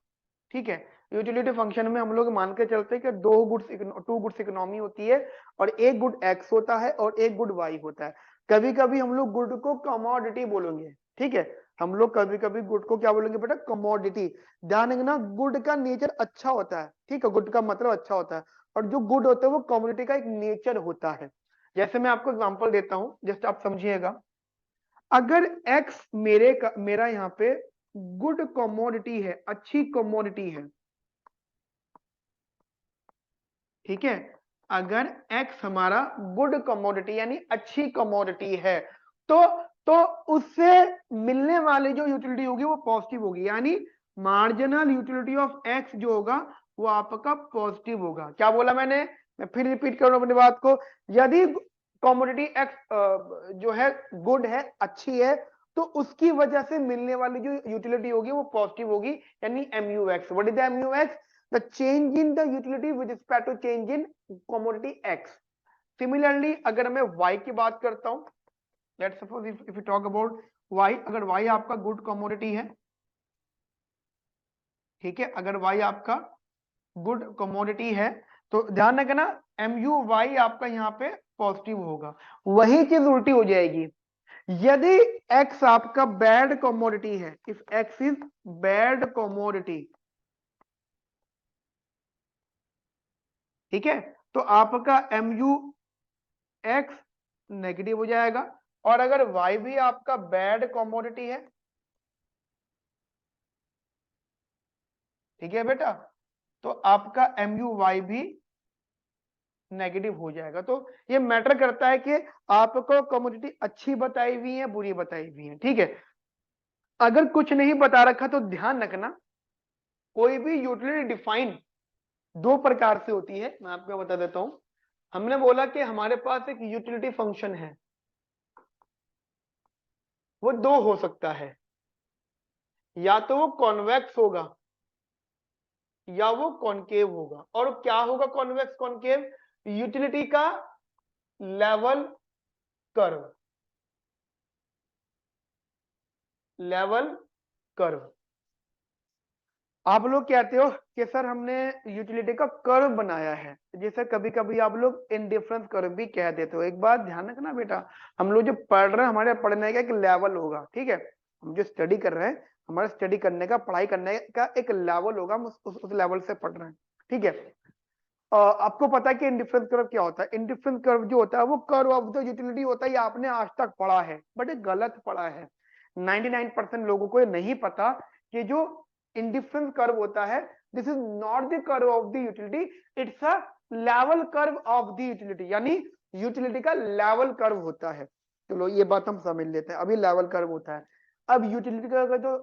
ठीक है। यूटिलिटी फंक्शन में हम लोग मान के चलते हैं कि 2 गुड्स इकोनॉमी होती है, और एक गुड एक्स होता है और एक गुड वाई होता है। कभी कभी हम लोग गुड को कमोडिटी बोलेंगे, ठीक है, हम लोग कभी कभी गुड को क्या बोलेंगे बेटा, कमोडिटी। ध्यान रखना, गुड का नेचर अच्छा होता है, ठीक है, गुड का मतलब अच्छा होता है, और जो गुड होता है वो कमोडिटी का एक नेचर होता है। जैसे मैं आपको एग्जांपल देता हूं, जस्ट आप समझिएगा, अगर एक्स मेरा यहाँ पे गुड कमोडिटी है, अच्छी कमोडिटी है, ठीक है, अगर एक्स हमारा गुड कमोडिटी यानी अच्छी कमोडिटी है, तो तो उससे मिलने वाली जो यूटिलिटी होगी वो पॉजिटिव होगी, यानी मार्जिनल यूटिलिटी ऑफ एक्स जो होगा वो आपका पॉजिटिव होगा। क्या बोला मैंने, मैं फिर रिपीट कर रहा हूं अपनी बात को, यदि कमोडिटी एक्स जो है गुड है, अच्छी है, तो उसकी वजह से मिलने वाली जो यूटिलिटी होगी वो पॉजिटिव होगी, यानी M U X. What is the M U X? The change in the utility with respect to change in commodity X. Similarly अगर मैं y की बात करता हूं, let's suppose if you talk about y, अगर y आपका गुड कमोडिटी है, ठीक है, अगर y आपका गुड कमोडिटी है, तो ध्यान रखना एम यू वाई आपका यहाँ पे पॉजिटिव होगा। वही चीज उल्टी हो जाएगी यदि x आपका बैड कमोडिटी है, if x is bad commodity, ठीक है, तो आपका एम यू एक्स नेगेटिव हो जाएगा। और अगर y भी आपका बैड कमोडिटी है, ठीक है बेटा, तो आपका एम यू वाई भी नेगेटिव हो जाएगा। तो ये मैटर करता है कि आपको कमोडिटी अच्छी बताई हुई है, बुरी बताई हुई है, ठीक है। अगर कुछ नहीं बता रखा तो ध्यान रखना, कोई भी यूटिलिटी डिफाइन दो प्रकार से होती है, मैं आपको बता देता हूं। हमने बोला कि हमारे पास एक यूटिलिटी फंक्शन है, वो दो हो सकता है, या तो वो कॉन्वेक्स होगा या वो कॉनकेव होगा। और क्या होगा कॉन्वेक्स कॉनकेव? यूटिलिटी का लेवल कर्व, लेवल कर्व। आप लोग कहते हो कि सर हमने यूटिलिटी का कर्व बनाया है, जैसे कभी कभी आप लोग इनडिफरेंस कर्व भी कह देते हो। एक बात ध्यान रखना बेटा, हम लोग जो पढ़ रहे हैं, हमारे पढ़ने का एक लेवल होगा, ठीक है। हम जो स्टडी कर रहे हैं, हमारे स्टडी करने का, पढ़ाई करने का एक लेवल होगा, हम उस लेवल से पढ़ रहे हैं, ठीक है। आपको पता है कि इनडिफरेंस कर्व क्या होता है? इनडिफरेंस कर्व जो होता है वो कर्व ऑफ द यूटिलिटी होता है। ये आपने आज तक पढ़ा है, बट ये गलत पढ़ा है। 99% लोगों को ये नहीं पता कि जो इंडिफरेंस कर्व होता है, this is not the curve of the utility, it's a level curve of the utility, यानी यूटिलिटी का लेवल कर्व होता है। चलो ये बात हम समझ लेते हैं, अभी लेवल कर्व होता है। अब यूटिलिटी का जो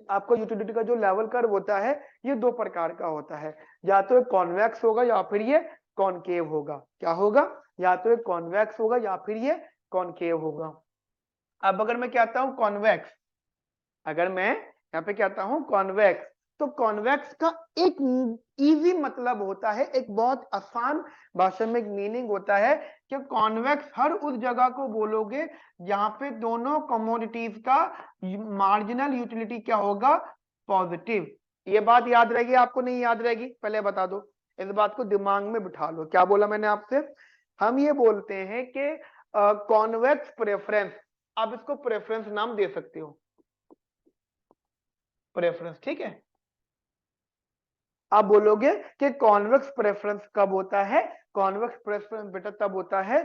आपका यूटिलिटी का जो लेवल कर्व होता है, ये दो प्रकार का होता है, या तो कॉन्वेक्स होगा या फिर ये कॉनकेव होगा। क्या होगा? या तो ये कॉन्वेक्स होगा या फिर ये कॉनकेव होगा। अब अगर मैं कहता हूं कॉन्वेक्स, अगर मैं यहाँ पे कहता हूं कॉन्वेक्स, तो कॉन्वेक्स का एक इजी मतलब होता है, एक बहुत आसान भाषा में एक मीनिंग होता है कि कॉन्वेक्स हर उस जगह को बोलोगे जहां पे दोनों कमोडिटीज का मार्जिनल यूटिलिटी क्या होगा? पॉजिटिव। ये बात याद रहेगी आपको, नहीं याद रहेगी? पहले बता दो, इस बात को दिमाग में बिठा लो। क्या बोला मैंने आपसे? हम ये बोलते हैं कि कॉन्वेक्स प्रेफरेंस, आप इसको प्रेफरेंस नाम दे सकते हो, प्रेफरेंस, ठीक है। आप बोलोगे कि कॉन्वेक्स प्रेफरेंस कब होता है? कॉन्वेक्स प्रेफरेंस बेटा तब होता है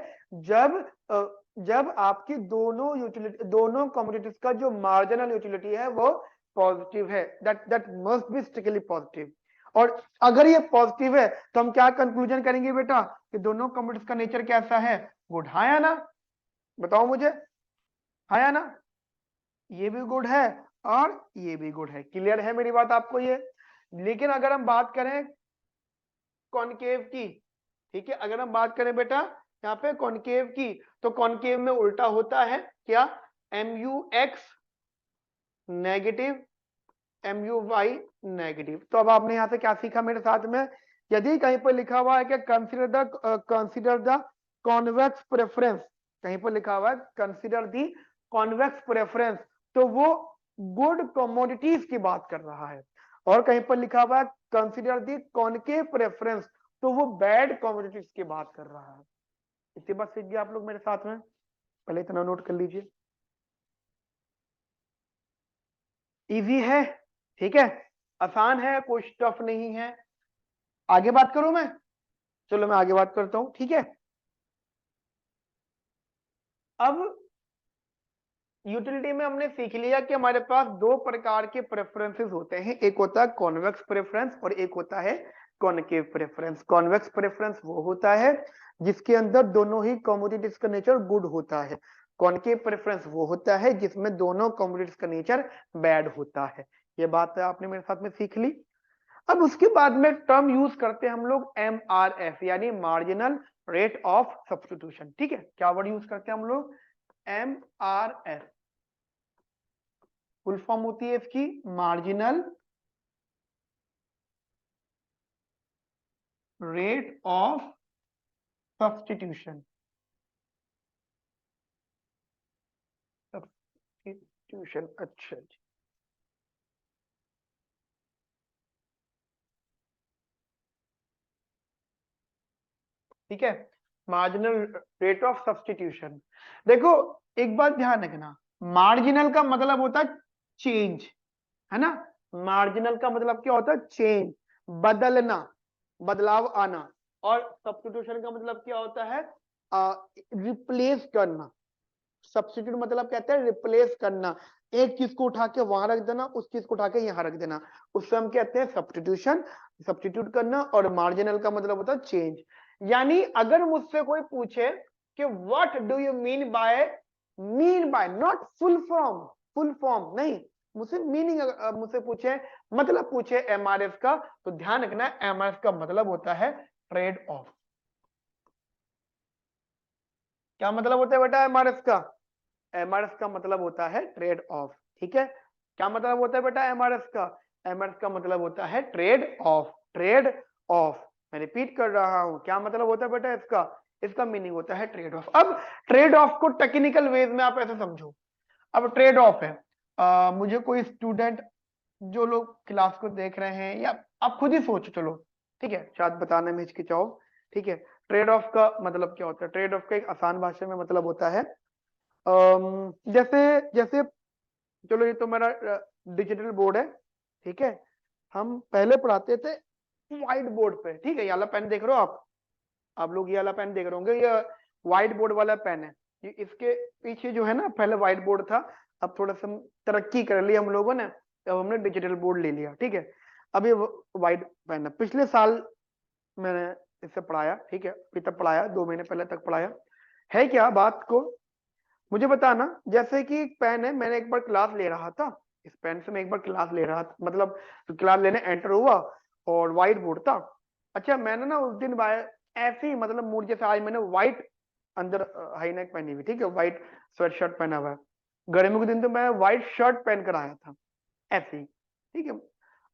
जब आपकी दोनों यूटिलिटी, दोनों कमोडिटीज का जो मार्जिनल यूटिलिटी है वो पॉजिटिव है, that must be strictly positive. और अगर ये पॉजिटिव है तो हम क्या कंक्लूजन करेंगे बेटा? कि दोनों कमोडिटीज का नेचर कैसा है? गुड। हाँ या ना? बताओ मुझे, हाँ या ना? ये भी गुड है और ये भी गुड है। क्लियर है मेरी बात आपको ये? लेकिन अगर हम बात करें कॉनकेव की, ठीक है, अगर हम बात करें बेटा यहाँ पे कॉनकेव की, तो कॉनकेव में उल्टा होता है क्या? M U X negative, M U Y negative. तो अब आपने यहाँ से क्या सीखा मेरे साथ में? यदि कहीं पर लिखा हुआ है कि कंसिडर द कॉन्वेक्स प्रेफरेंस, कहीं पर लिखा हुआ है कंसिडर दी कॉन्वेक्स प्रेफरेंस, तो वो गुड कमोडिटीज की बात कर रहा है। और कहीं पर लिखा हुआ है कंसिडर दी कॉनकेव प्रेफरेंस, तो वो बैड कमोडिटीज की बात कर रहा है। इतनी बात सीख गए आप लोग मेरे साथ में? पहले इतना नोट कर लीजिए। इजी है, ठीक है, आसान है, कोई टफ नहीं है। आगे बात करूं मैं? चलो मैं आगे बात करता हूं, ठीक है। अब यूटिलिटी में हमने सीख लिया कि हमारे पास दो प्रकार के प्रेफरेंसेस होते हैं, एक होता है कॉन्वेक्स प्रेफरेंस और एक होता है कॉनकेव प्रेफरेंस। कॉन्वेक्स प्रेफरेंस वो होता है जिसके अंदर दोनों ही कमोडिटीज का नेचर गुड होता है। कॉनकेव प्रेफरेंस वो होता है जिसमें दोनों कमोडिटीज का नेचर बैड होता है। ये बात आपने मेरे साथ में सीख ली। अब उसके बाद में टर्म यूज करते हैं हम लोग MRS यानी मार्जिनल रेट ऑफ सब्स्टिट्यूशन। ठीक है, क्या वर्ड यूज करते हैं हम लोग? MRS। फुल फॉर्म होती है इसकी marginal rate of substitution. Substitution, अच्छा जी। ठीक है, मार्जिनल रेट ऑफ सब्स्टिट्यूशन। देखो एक बात ध्यान रखना, मार्जिनल का मतलब होता है चेंज, है ना। मार्जिनल का मतलब क्या होता है? चेंज, बदलना, बदलाव आना। और सब्स्टिट्यूशन का मतलब क्या होता है? रिप्लेस करना। सब्स्टिट्यूट मतलब कहते हैं रिप्लेस करना, एक चीज को उठा के वहां रख देना, उस चीज को उठा के यहां रख देना, उससे हम कहते हैं सब्स्टिट्यूशन, सब्स्टिट्यूट करना। और मार्जिनल का मतलब होता है चेंज। यानी अगर मुझसे कोई पूछे कि what do you mean by not full form, full form नहीं, मुझसे मीनिंग मुझसे पूछे, मतलब पूछे एमआरएफ का, तो ध्यान रखना एमआरएफ का मतलब होता है ट्रेड ऑफ। क्या मतलब होता है बेटा एमआरएफ का? एमआरएफ का मतलब होता है ट्रेड ऑफ। ठीक है, क्या मतलब होता है बेटा एमआरएफ का? एमआरएफ का मतलब होता है ट्रेड ऑफ, ट्रेड ऑफ। मैं रिपीट कर रहा हूं, क्या मतलब होता है बेटा इसका? इसका मीनिंग होता है ट्रेड ऑफ। अब ट्रेड ऑफ को टेक्निकल वेज में आप ऐसे समझो। अब ट्रेड ऑफ है, मुझे कोई स्टूडेंट, जो लोग क्लास को देख रहे हैं, या आप खुद ही सोचो, चलो ठीक है, शायद बताने में हिचकिचाओ। ठीक है, ट्रेड ऑफ का मतलब क्या होता है? ट्रेड ऑफ का एक आसान भाषा में मतलब होता है, जैसे जैसे चलो ये तो मेरा डिजिटल बोर्ड है। ठीक है, हम पहले पढ़ाते थे व्हाइट बोर्ड पे। ठीक है, ये वाला पेन देख रहे हो आप लोग ये वाला पेन देख रहे होंगे, ये व्हाइट बोर्ड वाला पेन है। ये इसके पीछे जो है ना, पहले व्हाइट बोर्ड था, अब थोड़ा सा तरक्की कर ली हम लोगों ने, अब हमने डिजिटल बोर्ड ले लिया। ठीक है, अब ये व्हाइट पेन है। पिछले साल मैंने इससे पढ़ाया। ठीक है, अभी तक पढ़ाया, 2 महीने पहले तक पढ़ाया है। क्या बात को मुझे बताना, जैसे कि एक पेन है, मैंने एक बार क्लास ले रहा था, इस पेन से मैं एक बार क्लास ले रहा था, मतलब क्लास लेने एंटर हुआ, और व्हाइट बोर्ड था। अच्छा, मैंने ना उस दिन ऐसे ही, मतलब मूड जैसे आज मैंने व्हाइट अंदर हाई नेक पहनी हुई, ठीक है, व्हाइट स्वेट शर्ट पहना हुआ है। गर्मी के दिन तो मैं व्हाइट शर्ट पहन कर आया था ऐसे ही। ठीक है,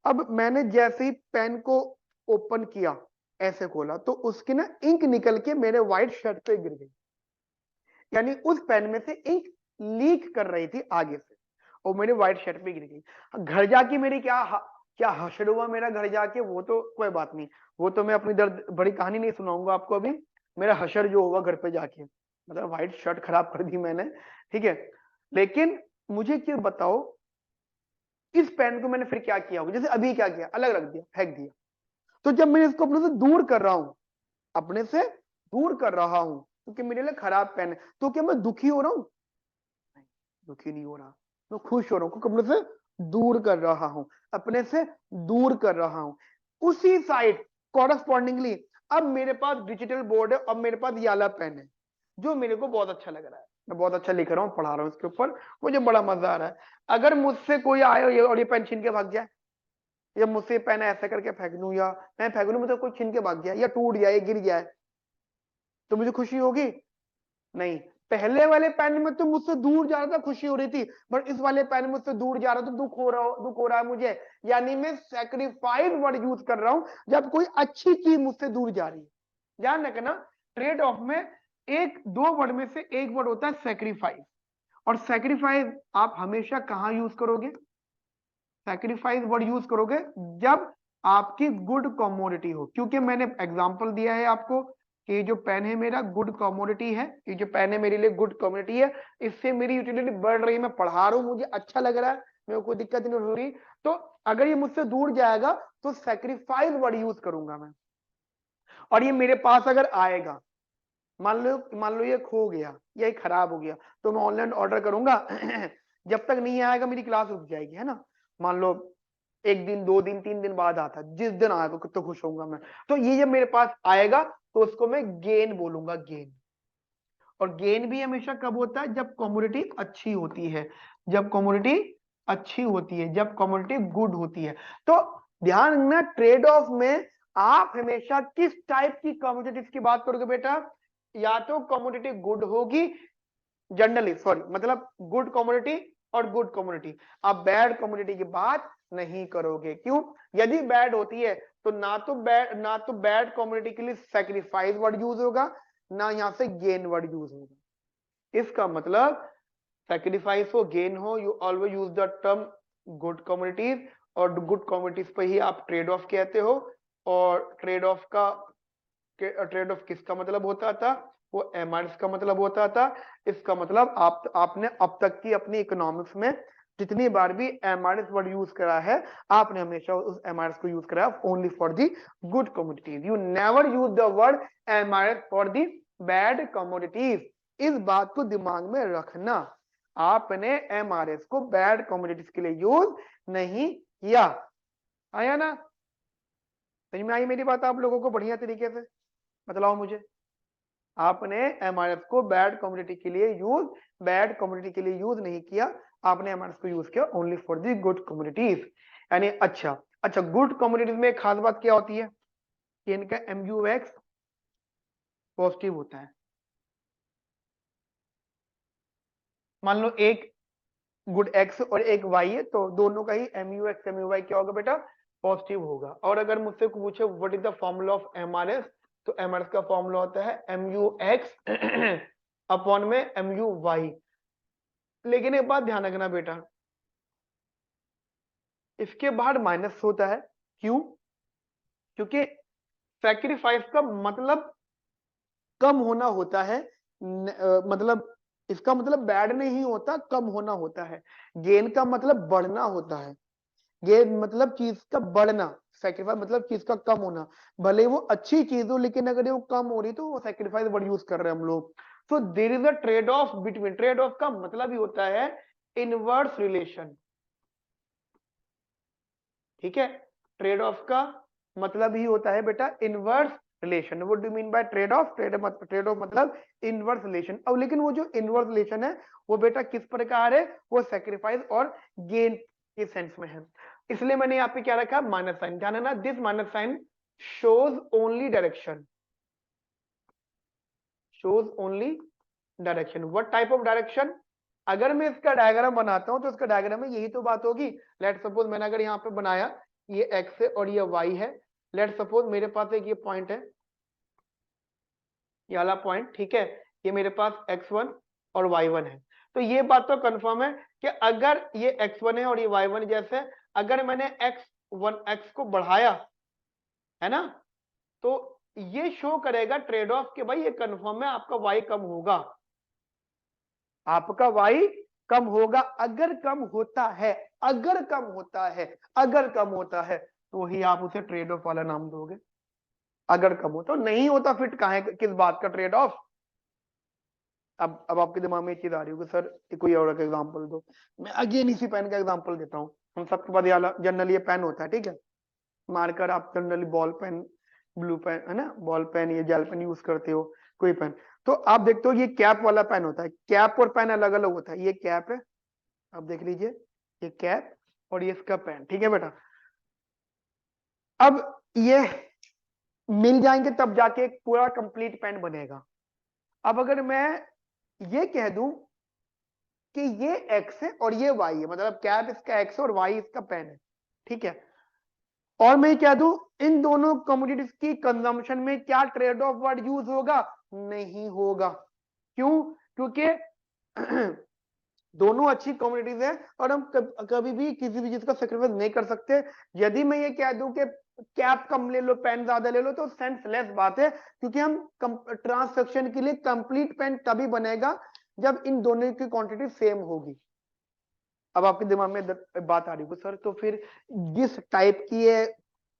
अब मैंने जैसे ही पेन को ओपन किया, ऐसे खोला, तो उसकी ना इंक निकल के मेरे व्हाइट शर्ट पे गिर गई। यानी उस पेन में से इंक लीक कर रही थी आगे से, और मेरे व्हाइट शर्ट पे गिर गई। घर जाके मेरी क्या हशर हुआ मेरा घर जाके, वो तो कोई बात नहीं, वो तो मैं अपनी दर्द बड़ी कहानी नहीं सुनाऊंगा आपको अभी। मेरा हशर जो होगा घर पे जाके, मतलब व्हाइट शर्ट खराब कर दी मैंने। ठीक है, लेकिन मुझे क्या बताओ, इस पेन को मैंने फिर क्या किया होगा? जैसे अभी क्या किया, अलग रख दिया, फेंक दिया। तो जब मैं इसको अपने से दूर कर रहा हूं, अपने से दूर कर रहा हूं, क्योंकि मेरे लिए खराब पेन है, तो क्या मैं दुखी हो रहा हूं? नहीं, दुखी नहीं हो रहा, मैं खुश हो रहा हूं, क्योंकि अपने से दूर कर रहा हूं, अपने से दूर कर रहा हूं। उसी साइड कॉरस्पॉन्डिंगली अब मेरे पास डिजिटल बोर्ड है, अब मेरे पास ये वाला पेन है, जो मेरे को बहुत अच्छा लग रहा है, मैं बहुत अच्छा लिख रहा हूँ, पढ़ा रहा हूँ इसके ऊपर, मुझे बड़ा मजा आ रहा है। अगर मुझसे कोई आए और ये पेन छीन के भाग जाए, या मुझसे पेन ऐसे करके फेंक दूं, या मैं फेंक दूं, मुझे कोई छीन के भाग जाए, या टूट जाए, गिर जाए, तो मुझे खुशी होगी? नहीं। पहले वाले पेन में तो मुझसे दूर जा रहा था, खुशी हो रही थी, बट इस वाले पेन में मुझसे दूर जा रहा था, दुख हो रहा है मुझे। यानी मैं सैक्रिफाइस वर्ड यूज कर रहा हूं, जब कोई अच्छी चीज मुझसे दूर जा रही है। ध्यान रखना, ट्रेड ऑफ में एक दो वर्ड में से एक वर्ड होता है सैक्रिफाइस। और सैक्रिफाइस आप हमेशा कहां यूज करोगे? सैक्रिफाइस वर्ड यूज करोगे जब आपकी गुड कमोडिटी हो। क्योंकि मैंने एग्जांपल दिया है आपको कि ये जो पेन है मेरा गुड कमोडिटी है, ये जो पेन है मेरे लिए गुड कमोडिटी है, इससे मेरी यूटिलिटी बढ़ रही है, मैं पढ़ा रहा हूं, मुझे अच्छा लग रहा है, मेरे को कोई दिक्कत नहीं हो रही। तो अगर ये मुझसे दूर जाएगा तो सैक्रिफाइस वर्ड यूज करूंगा मैं। और ये मेरे पास अगर आएगा, मान लो ये खो गया या ये खराब हो गया, तो मैं ऑनलाइन ऑर्डर करूंगा जब तक नहीं आएगा मेरी क्लास रुक जाएगी, है ना। मान लो 1 दिन 2 दिन 3 दिन बाद आता, जिस दिन आएगा तो खुश होऊंगा मैं। तो ये जब मेरे पास आएगा तो उसको मैं गेन बोलूंगा, गेन। और गेन भी हमेशा कब होता है? जब कम्युनिटी अच्छी होती है, जब कम्युनिटी अच्छी होती है, जब कम्युनिटी गुड होती है। तो ध्यान रखना, ट्रेड ऑफ में आप हमेशा किस टाइप की कमोडिटीज की बात करोगे बेटा? या तो कमोडिटी गुड होगी जनरली, सॉरी मतलब गुड कमोडिटी और गुड कमोडिटी, आप बैड कमोडिटी की बात नहीं करोगे। क्यों? यदि बैड होती है तो ना तो बैड कमोडिटी के लिए सैक्रिफाइस वर्ड यूज होगा, ना यहां से गेन वर्ड यूज होगा। इसका मतलब सैक्रिफाइस हो गेन हो, you always use the term good commodities, और गुड कमोडिटीज पे ही आप ट्रेड ऑफ कहते हो। और ट्रेड ऑफ किसका मतलब होता था? वो एमआरएस का मतलब होता था। इसका मतलब आपने अब तक की अपनी इकोनॉमिक्स में जितनी बार भी एमआरएस वर्ड यूज करा है, आपने हमेशा उस एमआरएस को यूज करा only for the good commodities. You never use the word MRS for the bad commodities. इस बात को दिमाग में रखना, आपने एमआरएस को बैड कमोडिटीज के लिए यूज नहीं किया। आया ना? समझ में आई मेरी बात आप लोगों को बढ़िया तरीके से? बतलाओ मुझे, आपने एमआरएफ को बैड कम्युनिटी के लिए यूज नहीं किया, आपने एमआरएफ को यूज किया only for the good communities. यानी अच्छा गुड कम्युनिटीज में एक खास बात क्या होती है कि इनका एमयूएक्स पॉजिटिव होता है। मान लो एक गुड एक्स और एक वाई है, तो दोनों का ही एमयूएक्स एमयूवाई क्या होगा बेटा? पॉजिटिव होगा। और अगर मुझसे पूछे what is the formula of MRS, तो एमआरएस का फॉर्मूला होता है एमयूएक्स अपॉन में एमयूवाई। लेकिन एक बात ध्यान रखना बेटा, इसके बाहर माइनस होता है। क्यों? क्योंकि सैक्रिफाइस का मतलब कम होना होता है, मतलब इसका मतलब बैड नहीं होता, कम होना होता है। गेन का मतलब बढ़ना होता है, गेन मतलब चीज का बढ़ना, सैक्रिफाइस मतलब चीज का कम होना। भले वो अच्छी चीज हो, लेकिन अगर वो कम हो रही तो वो सैक्रिफाइस वर्ड यूज कर रहे हैं हम लोग। तो there is a trade off between, trade off का मतलब ही होता है इनवर्स रिलेशन। ठीक है, ट्रेड ऑफ का मतलब ही होता है बेटा inverse relation. What do mean by trade off? Trade off मतलब इनवर्स रिलेशन। अब लेकिन वो जो इनवर्स रिलेशन है वो बेटा किस प्रकार है? वो सैक्रिफाइस और गेन के सेंस में है। इसलिए मैंने यहाँ पे क्या रखा? Minus sign. ध्यान है ना, this minus sign shows only direction, shows only direction. What type of direction? अगर मैं इसका डायग्राम बनाता हूं तो इसका डायग्राम में यही तो बात होगी। लेट सपोज मैंने अगर यहाँ पे बनाया, ये एक्स है और ये वाई है। लेट सपोज मेरे पास एक ये पॉइंट है, ये वाला पॉइंट, ठीक है, ये मेरे पास x1 और y1 है। तो ये बात तो कंफर्म है कि अगर ये x1 है और ये y1 जैसे, अगर मैंने x को बढ़ाया है ना, तो ये शो करेगा ट्रेड ऑफ के भाई ये कंफर्म है आपका y कम होगा, आपका y कम होगा। अगर कम होता है, अगर कम होता है, अगर कम होता है, तो ही आप उसे ट्रेड ऑफ वाला नाम दोगे। अगर कम हो तो, नहीं होता फिर कहां, किस बात का ट्रेड ऑफ? अब आपके दिमाग में एक चीज आ रही होगी, सर कोई और का एग्जांपल दो। मैं अगेन इसी पेन का एग्जांपल देता हूँ। हम सबके पास जनरली ये पेन होता है, ठीक है, मार्कर। आप generally ball pen, blue pen है ना, बॉल पेन, ये जेल पेन यूज करते हो, कोई पेन। तो आप देखते हो ये कैप वाला पेन होता है। कैप और पेन अलग अलग होता है। ये कैप है, आप देख लीजिए, ये कैप और ये इसका पेन, ठीक है बेटा। अब ये मिल जाएंगे तब जाके एक पूरा कंप्लीट पेन बनेगा। अब अगर मैं ये कह दूं कि ये एक्स है और ये वाई है, मतलब कैप इसका एक्स और वाई इसका पेन है, ठीक है, और मैं कह दूं इन दोनों कमोडिटीज की कंजम्पशन में क्या ट्रेड ऑफ वर्ड यूज होगा? नहीं होगा। क्यों? क्योंकि दोनों अच्छी कम्युनिटीज है और हम कभी भी किसी भी चीज का सेक्रीफाइस नहीं कर सकते। यदि मैं ये कह दूं कि कैप कम ले लो, पेन ज्यादा ले लो, तो सेंसलेस बात है, क्योंकि हम ट्रांसैक्शन के लिए कंप्लीट पेन तभी बनेगा जब इन दोनों की क्वांटिटी सेम होगी। अब आपके दिमाग में बात आ रही होगी, सर तो फिर जिस टाइप की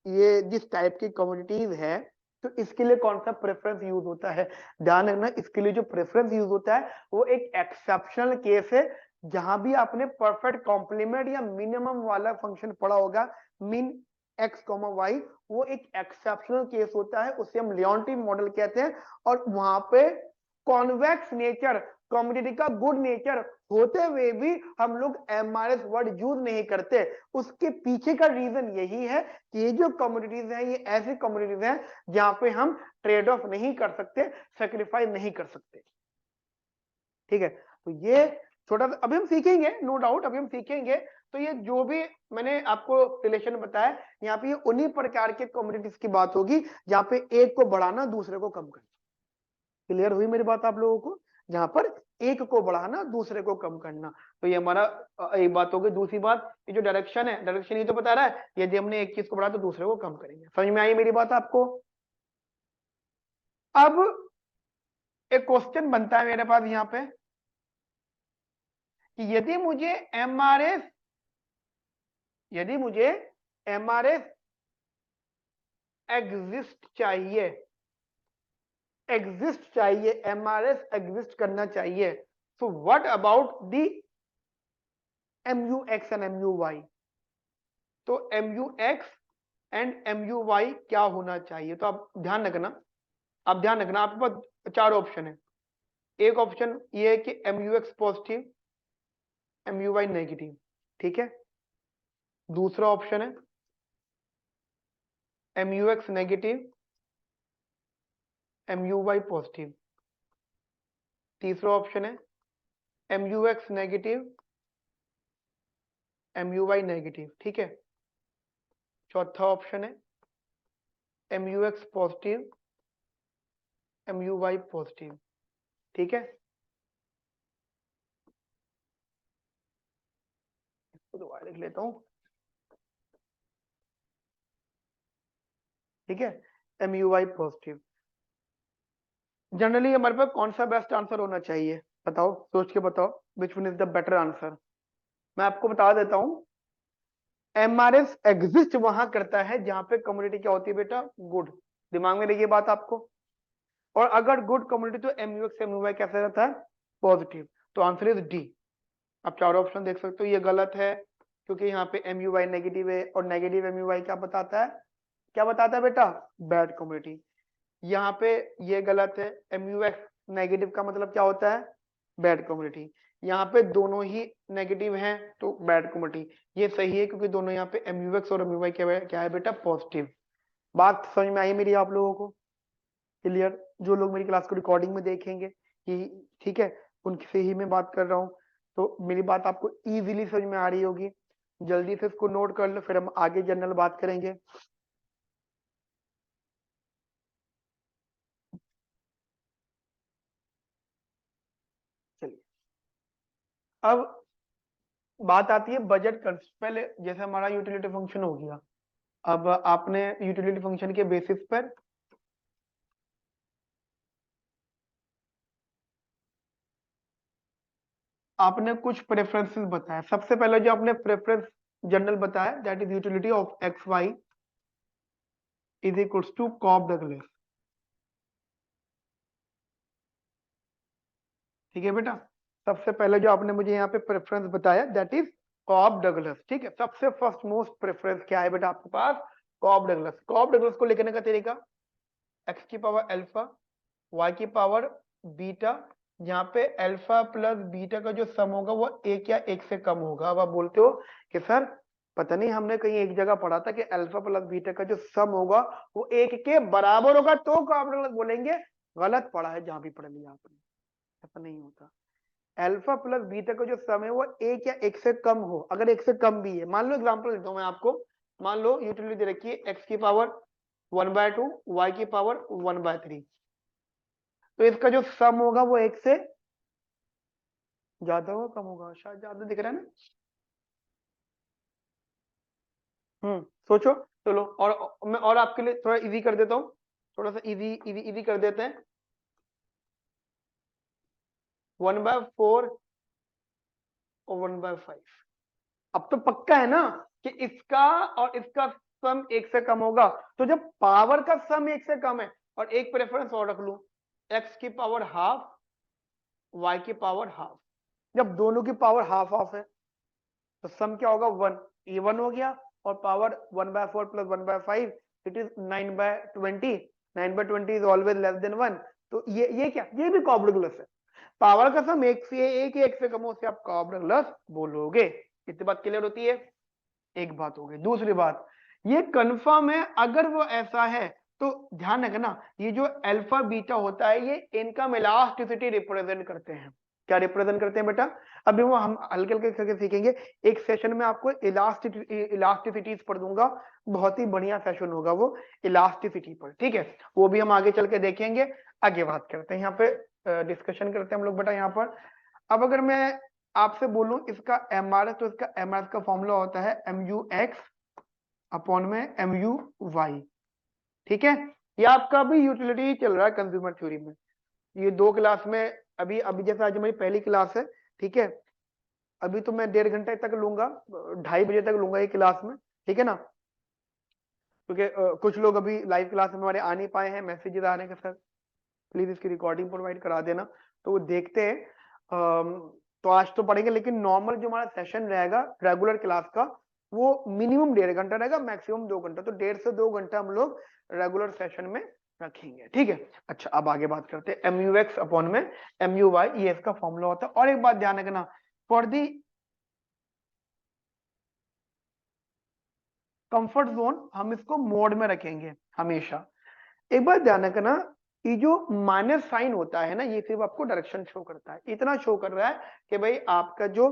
ये जिस टाइप की कम्युनिटीज है, तो इसके लिए कौन सा प्रेफरेंस यूज होता है? ध्यान रखना, इसके लिए जो प्रेफरेंस यूज होता है वो एक एक्सेप्शनल केस है, जहां भी आपने परफेक्ट कॉम्प्लीमेंट या मिनिमम वाला फंक्शन पढ़ा होगा, मीन एक्स कॉमा वाई, वो एक एक्सेप्शनल केस होता है, उसे हम लियोंटिफ मॉडल कहते हैं। और वहां पे कॉन्वेक्स नेचर, कम्युनिटी का गुड नेचर होते हुए भी हम लोग एमआरएस वर्ड यूज नहीं करते। उसके पीछे का रीजन यही है कि ये जो कम्युनिटीज हैं ये ऐसी कम्युनिटीज हैं जहां पे हम ट्रेड ऑफ नहीं कर सकते, सेक्रीफाइस नहीं कर सकते। ठीक है, तो ये छोटा सा अभी हम सीखेंगे, नो डाउट अभी हम सीखेंगे। तो ये जो भी मैंने आपको रिलेशन बताया, यहाँ पे ये उन्हीं प्रकार के कम्युनिटीज की बात होगी जहां पे एक को बढ़ाना दूसरे को कम करना। क्लियर हुई मेरी बात आप लोगों को? जहां पर एक को बढ़ाना दूसरे को कम करना। तो ये हमारा एक बात हो गई। दूसरी बात, ये जो डायरेक्शन है, डायरेक्शन ये तो बता रहा है यदि हमने एक चीज को बढ़ा तो दूसरे को कम करेंगे। समझ में आई मेरी बात आपको? अब एक क्वेश्चन बनता है मेरे पास यहाँ पे कि यदि मुझे एमआरएस एग्जिस्ट चाहिए, एमआरएस एग्जिस्ट करना चाहिए, so what about the MUX and MUY? तो MUX एंड MUY क्या होना चाहिए? तो आप ध्यान रखना, आपके पास 4 ऑप्शन है। एक ऑप्शन ये है कि MUX पॉजिटिव, MUY नेगेटिव। ठीक है, दूसरा ऑप्शन है MUX नेगेटिव, MUY पॉजिटिव। तीसरा ऑप्शन है MUX नेगेटिव, MUY नेगेटिव। ठीक है, चौथा ऑप्शन है MUX पॉजिटिव, MUY पॉजिटिव। ठीक है, इसको दोबारा लिख लेता हूं। ठीक है, MUY पॉजिटिव। जनरली हमारे पास कौन सा बेस्ट आंसर होना चाहिए? बताओ, सोच के बताओ, which one is the better answer. मैं आपको बता देता हूं, एमआरएस एग्जिस्ट वहां करता है जहां पे कम्युनिटी क्या होती है बेटा? गुड। दिमाग में रखिए बात आपको। और अगर गुड कम्युनिटी तो MUX MUY कैसा रहता है? पॉजिटिव। तो आंसर इज डी। आप चारों ऑप्शन देख सकते हो, ये गलत है क्योंकि यहाँ पे MUY नेगेटिव है और नेगेटिव MUY क्या बताता है? क्या बताता है बेटा? Bad community. यहाँ पे ये गलत है, MUX नेगेटिव का मतलब क्या होता है? Bad community. यहाँ पे दोनों ही नेगेटिव हैं तो बैड कम्युनिटी। ये सही है क्योंकि दोनों यहाँ पे MUX और MUY क्या है बेटा? पॉजिटिव। बात समझ में आई मेरी आप लोगों को? क्लियर? जो लोग मेरी क्लास को रिकॉर्डिंग में देखेंगे कि ठीक है, उनसे ही मैं बात कर रहा हूँ, तो मेरी बात आपको इजीली समझ में आ रही होगी। जल्दी से इसको नोट कर लो, फिर हम आगे जनरल बात करेंगे। चलिए, अब बात आती है बजट कर। पहले जैसे हमारा यूटिलिटी फंक्शन हो गया, अब आपने यूटिलिटी फंक्शन के बेसिस पर आपने कुछ प्रेफरेंसेस बताया। सबसे पहले जो आपने प्रेफरेंस जनरल बताया, that is utility of XY is equals to Cobb Douglas. ठीक है बेटा, सबसे पहले जो आपने मुझे यहाँ पे प्रेफरेंस बताया दैट इज कॉब डगलस। ठीक है, सबसे फर्स्ट मोस्ट प्रेफरेंस क्या है बेटा आपके पास? Cobb Douglas. कॉब डगलस को लिखने का तरीका, x की पावर अल्फा, y की पावर बीटा, यहाँ पे अल्फा प्लस बीटा का जो सम होगा वो एक या एक से कम होगा। अब आप बोलते हो कि सर पता नहीं, हमने कहीं एक जगह पढ़ा था कि अल्फा प्लस बीटा का जो सम होगा वो एक के बराबर होगा तो कॉब डगलस बोलेंगे। गलत पढ़ा है, जहां भी पढ़ लिया आपने, ऐसा नहीं होता। अल्फा प्लस बीटा का जो सम है वो एक या एक से कम हो। अगर एक से कम भी है, मान लो एग्जांपल देता हूं मैं आपको, मान लो यूटिलिटी दे रखी है x की पावर 1/2, y की पावर 1/3, तो इसका जो सम होगा वो एक से ज्यादा होगा कम होगा? शायद ज्यादा दिख रहा है ना। सोचो। चलो, और मैं और आपके लिए थोड़ा इजी कर देता हूँ, थोड़ा सा इजी इजी इजी कर देते हैं। 1/4 और 1/5। अब तो पक्का है ना कि इसका और इसका सम एक से कम होगा। तो जब पावर का सम एक से कम है, और एक प्रेफरेंस और रख लूं, x की पावर हाफ, y की पावर हाफ, जब दोनों की पावर हाफ हाफ है तो सम क्या होगा? 1। ये 1 हो गया, और power 1/4 plus 1/5 it is 9/20। 9/20 is always less than 1। तो ये क्या, ये भी कॉब डगलस है। पावर का सम एक से एक या एक से कम हो उसे आप कार्बोनल बोलोगे। इतनी बात क्लियर होती है, एक बात हो गई। दूसरी बात, ये कंफर्म है अगर वो ऐसा है तो ध्यान रखना, ये जो अल्फा बीटा होता है ये इनकम इलास्टिसिटी रिप्रेजेंट करते हैं। क्या रिप्रेजेंट करते हैं बेटा? अभी वो हम हल्के हल्के करके सीखेंगे। एक सेशन में आपको इलास्टिसिटीज पढ़ दूंगा, बहुत ही बढ़िया सेशन होगा वो इलास्टिसिटी पर, ठीक है? वो भी हम आगे चल के देखेंगे। आगे बात करते हैं, यहाँ पे डिस्कशन करते हैं हम लोग बेटा यहाँ पर। अब अगर मैं आपसे बोलूं इसका एमआरएस, तो इसका एमआरएस का फॉर्मूला होता है MU(x) अपॉन में MU(y), ठीक है? ये आपका भी यूटिलिटी चल रहा है कंज्यूमर थ्योरी में। ये 2 क्लास में, अभी अभी जैसे आज हमारी पहली क्लास है, ठीक है? अभी तो मैं 1.5 घंटे तक लूंगा, 2:30 बजे तक लूंगा ये क्लास में, ठीक है ना? क्योंकि कुछ लोग अभी लाइव क्लास में हमारे आ नहीं पाए हैं, मैसेजेस आ रहे हैं कि सर प्लीज इसकी रिकॉर्डिंग प्रोवाइड करा देना, तो वो देखते हैं। तो आज तो पढ़ेंगे, लेकिन नॉर्मल जो हमारा सेशन रहेगा रेगुलर क्लास का, वो मिनिमम 1.5 घंटा रहेगा, मैक्सिमम 2 घंटा। तो 1.5 से 2 घंटा हम लोग रेगुलर सेशन में रखेंगे, ठीक है? अच्छा, अब आगे बात करते हैं। MU(x) अपॉन में MU(y), ये इसका फॉर्मूला होता है। और एक बात ध्यान रखना, फॉर दी कंफर्ट जोन हम इसको मोड में रखेंगे हमेशा। एक बात ध्यान रखना, ये जो माइनस साइन होता है ना, ये सिर्फ आपको डायरेक्शन शो करता है, इतना शो कर रहा है कि भाई आपका जो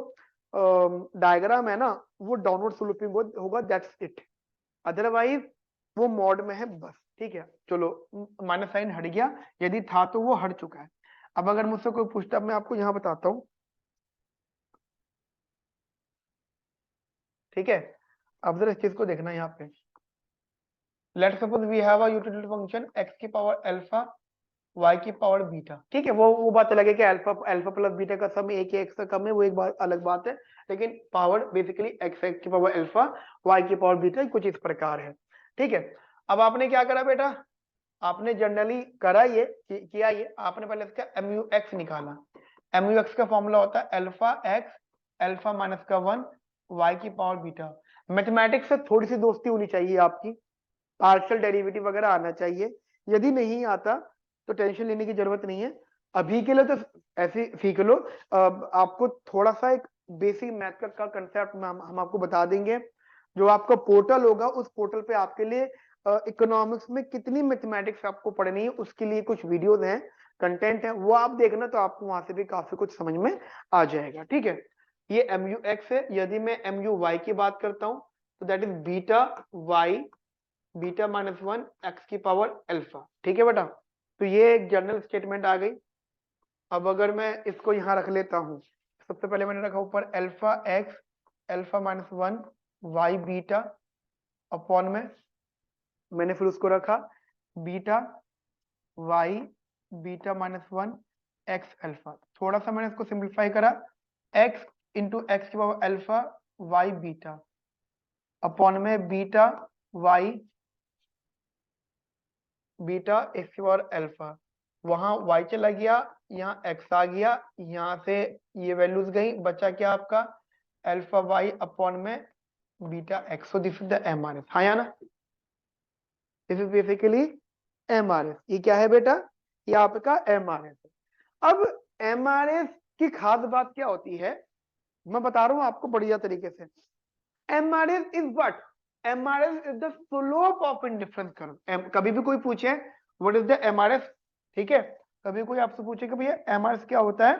डायग्राम है ना वो डाउनवर्ड स्लोपिंग होगा, दैट्स इट। अदरवाइज वो मॉड में है बस, ठीक है? चलो, माइनस साइन हट गया, यदि था तो वो हट चुका है। अब अगर मुझसे कोई पूछता, मैं आपको यहाँ बताता हूँ, ठीक है? अब जरा इस चीज को देखना यहाँ पे। Let suppose we have a utility function x की पावर अल्फा y की पावर बीटा, ठीक है? वो बात अलग है कि अल्फा अल्फा प्लस बीटा का सम एक या एक से कम है, वो एक बात अलग बात है। लेकिन पावर बेसिकली x की पावर अल्फा y की पावर बीटा कुछ इस प्रकार है, ठीक है? अब आपने क्या करा बेटा? आपने जनरली करा ये किया, ये आपने पहले इसका MU(x) निकाला। MU(x) का फॉर्मूला होता है अल्फा x अल्फा माइनस का 1 y की पावर बीटा। मैथमेटिक्स से थोड़ी सी दोस्ती होनी चाहिए आपकी, पार्शियल डेरिवेटिव वगैरह आना चाहिए। यदि नहीं आता तो टेंशन लेने की जरूरत नहीं है, अभी के लिए तो ऐसे सीख लो। आपको थोड़ा सा एक बेसिक मैथ का कंसेप्ट हम आपको बता देंगे। जो आपका पोर्टल होगा, उस पोर्टल पे आपके लिए इकोनॉमिक्स में कितनी मैथमेटिक्स आपको पढ़नी है उसके लिए कुछ वीडियोस हैं, कंटेंट है, वो आप देखना, तो आपको वहां से भी काफी कुछ समझ में आ जाएगा, ठीक है? ये MU(x) है। यदि मैं MU(y) की बात करता हूं तो that is beta y beta minus 1 x की पावर अल्फा, ठीक है बेटा? तो ये एक जनरल स्टेटमेंट आ गई। अब अगर मैं इसको यहां रख लेता हूं, सबसे पहले मैंने रखा ऊपर alpha X alpha minus 1 Y beta upon में, मैंने फिर उसको रखा beta Y beta minus 1 X alpha. थोड़ा सा मैंने इसको सिंप्लीफाई करा, एक्स इंटू एक्स की power alpha Y beta upon में बीटा वाई बीटा एक्स की पावर अल्फा। वहां y चला गया, यहाँ x आ गया, यहाँ से ये वैल्यूज गई, बचा क्या आपका? अल्फा y अपॉन में beta x। So this is the MRS। हाँ या ना? This is basically MRS। ये क्या है बेटा? ये आपका MRS है। अब MRS की खास बात क्या होती है, मैं बता रहा हूं आपको बढ़िया तरीके से। MRS is what? MRS is the slope of indifference curve. कभी भी कोई पूछे व्हाट इज द MRS, ठीक है? कभी कोई आपसे पूछे कि भैया MRS क्या होता है,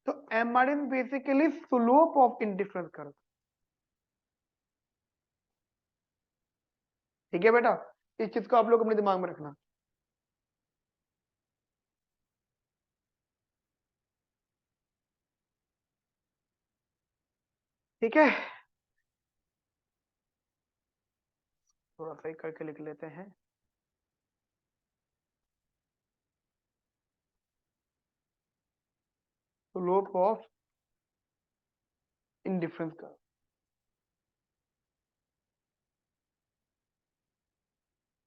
तो MRS basically slope of indifference curve, ठीक है बेटा? इस चीज को आप लोग अपने दिमाग में रखना, ठीक है? थोड़ा सा एक करके लिख लेते हैं। स्लोप ऑफ इंडिफरेंस कर्व,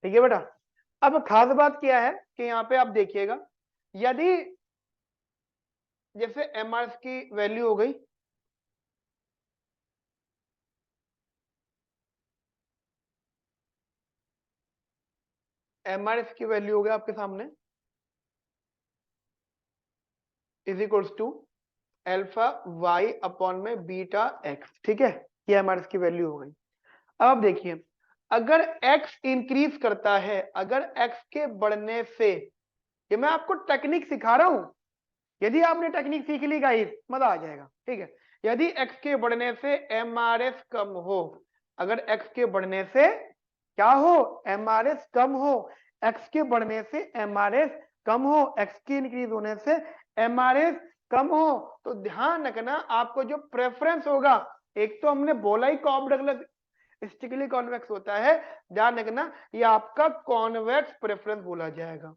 ठीक है बेटा? अब खास बात क्या है कि यहाँ पे आप देखिएगा, यदि जैसे MRS की वैल्यू हो गई, MRS की वैल्यू हो गया आपके सामने is equals to alpha Y upon में बीटा एक्स। ठीक है, ये हमारे इसकी वैल्यू हो गई। अब देखिए, अगर x इंक्रीज करता है, अगर x के बढ़ने से, ये मैं आपको टेक्निक सिखा रहा हूं, यदि आपने टेक्निक सीख ली गाइस मजा आ जाएगा। ठीक है, यदि x के बढ़ने से MRS कम हो, अगर x के बढ़ने से क्या हो, MRS कम हो, x के बढ़ने से MRS कम हो, x के इंक्रीज होने से MRS कम हो, तो ध्यान रखना आपको जो प्रेफरेंस होगा, एक तो हमने बोला ही कॉम्ब डगलस स्टिकली कॉन्वेक्स होता है, ध्यान रखना ये आपका कॉन्वेक्स प्रेफरेंस बोला जाएगा।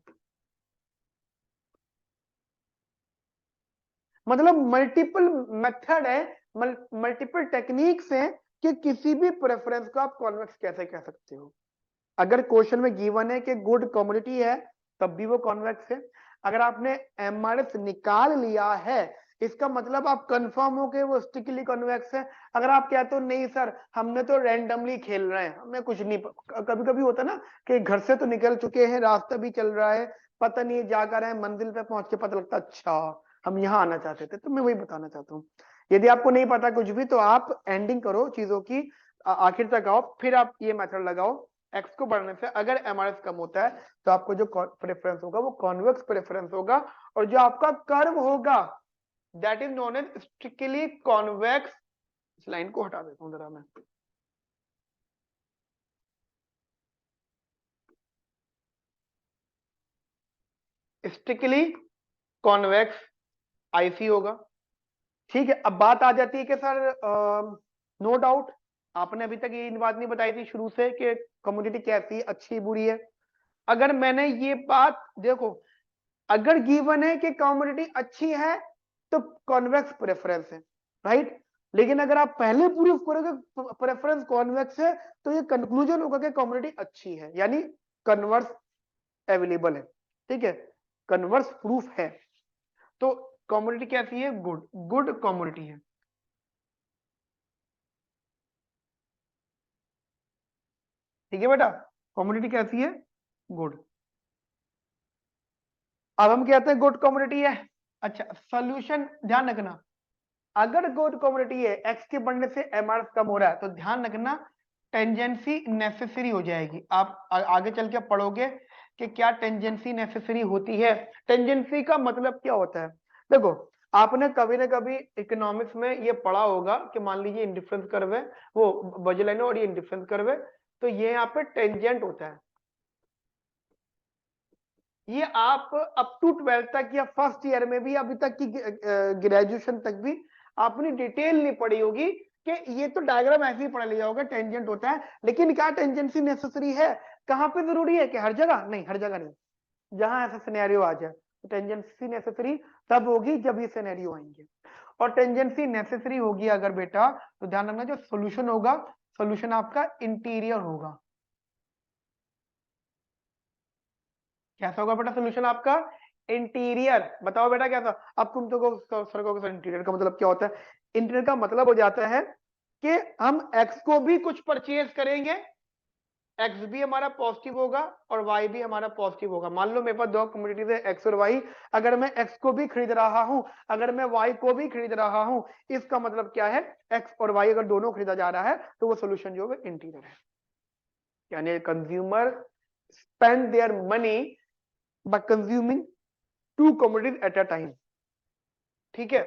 मतलब मल्टीपल मेथड है, मल्टीपल टेक्निक्स हैं कि किसी भी प्रेफरेंस को आप कॉन्वेक्स कैसे कह सकते हो। अगर क्वेश्चन में गिवन है कि गुड कमोडिटी है तब भी वो कॉन्वेक्स है। अगर आपने एमआरएस निकाल लिया है इसका मतलब आप कंफर्म हो कि वो स्टिकली कॉन्वेक्स है। अगर आप कहते हो नहीं सर हमने तो रैंडमली खेल रहे हैं, हमें कुछ नहीं, कभी कभी होता ना कि घर से तो निकल चुके हैं, रास्ता भी चल रहा है, पता नहीं जाकर है, मंजिल पे पहुंच के पता लगता अच्छा हम यहाँ आना चाहते थे। तो मैं वही बताना चाहता हूँ, यदि आपको नहीं पता कुछ भी तो आप एंडिंग करो चीजों की, आखिर तक आओ, फिर आप ये मेथड लगाओ। एक्स को बढ़ने से अगर एमआरएस कम होता है तो आपको जो प्रेफरेंस होगा वो कॉन्वेक्स प्रेफरेंस होगा, और जो आपका कर्व होगा that is known as strictly convex. इस लाइन को हटा देता हूं जरा मैं, स्ट्रिक्टली कॉन्वेक्स आईसी होगा। ठीक है, अब बात आ जाती है कि सर नो डाउट आपने अभी तक ये बात नहीं बताई थी शुरू से कि कम्युनिटी कैसी अच्छी बुरी है। अगर मैंने ये बात देखो, अगर गिवन है कि कम्युनिटी अच्छी है तो कॉन्वेक्स प्रेफरेंस है, राइट। लेकिन अगर आप पहले प्रूफ करोगे प्रेफरेंस कॉन्वेक्स है तो ये कंक्लूजन होगा कि कम्युनिटी अच्छी है, यानी कन्वर्स अवेलेबल है। ठीक है, कन्वर्स प्रूफ है, तो कम्युनिटी कैसी है, गुड, गुड कम्युनिटी है। ठीक है बेटा, कम्युनिटी कैसी है, गुड। अब हम कहते हैं गुड कम्युनिटी है। अच्छा, सोल्यूशन ध्यान रखना, अगर गुड कम्युनिटी है, एक्स के बढ़ने से एमआर कम हो रहा है, तो ध्यान रखना टेंजेंसी नेसेसरी हो जाएगी। आप आगे चल के पढ़ोगे कि क्या टेंजेंसी नेसेसरी होती है। टेंजेंसी का मतलब क्या होता है, देखो आपने कभी ना कभी इकोनॉमिक्स में ये पढ़ा होगा कि मान लीजिए इंडिफरेंस कर्व है, वो बजट लाइन है और ये इंडिफरेंस कर्व है, तो ये यहाँ पे टेंजेंट होता है। ये आप अप टू 12th तक या फर्स्ट ईयर में भी, अभी तक की ग्रेजुएशन तक भी आपने डिटेल नहीं पढ़ी होगी कि ये तो डायग्राम ऐसे ही पढ़ लिया होगा टेंजेंट होता है। लेकिन क्या टेंजेंसी नेसेसरी है, कहां पे जरूरी है, कि हर जगह नहीं, हर जगह नहीं, जहां ऐसा सिनेरियो आ जाए तो टेंजेंसी नेसेसरी तब होगी जब ये सिनेरियो आएंगे। और टेंजेंसी नेसेसरी होगी अगर बेटा, तो ध्यान रखना जो सोल्यूशन होगा, सोल्यूशन आपका इंटीरियर होगा। कैसा होगा बेटा सोल्यूशन आपका, इंटीरियर। बताओ बेटा कैसा। अब तुम तो सर को इंटीरियर का मतलब क्या होता है, इंटीरियर का मतलब हो जाता है कि हम एक्स को भी कुछ परचेज करेंगे, एक्स भी हमारा पॉजिटिव होगा और वाई भी हमारा पॉजिटिव होगा। मान लो मेरे पास दो कमोडिटीज है एक्स और वाई, अगर मैं एक्स को भी खरीद रहा हूं, अगर मैं वाई को भी खरीद रहा हूं, इसका मतलब क्या है, एक्स और वाई अगर दोनों खरीदा जा रहा है तो वो सोल्यूशन जो है इंटीरियर है। यानी consumer spend their money by consuming two commodities at a time। ठीक है,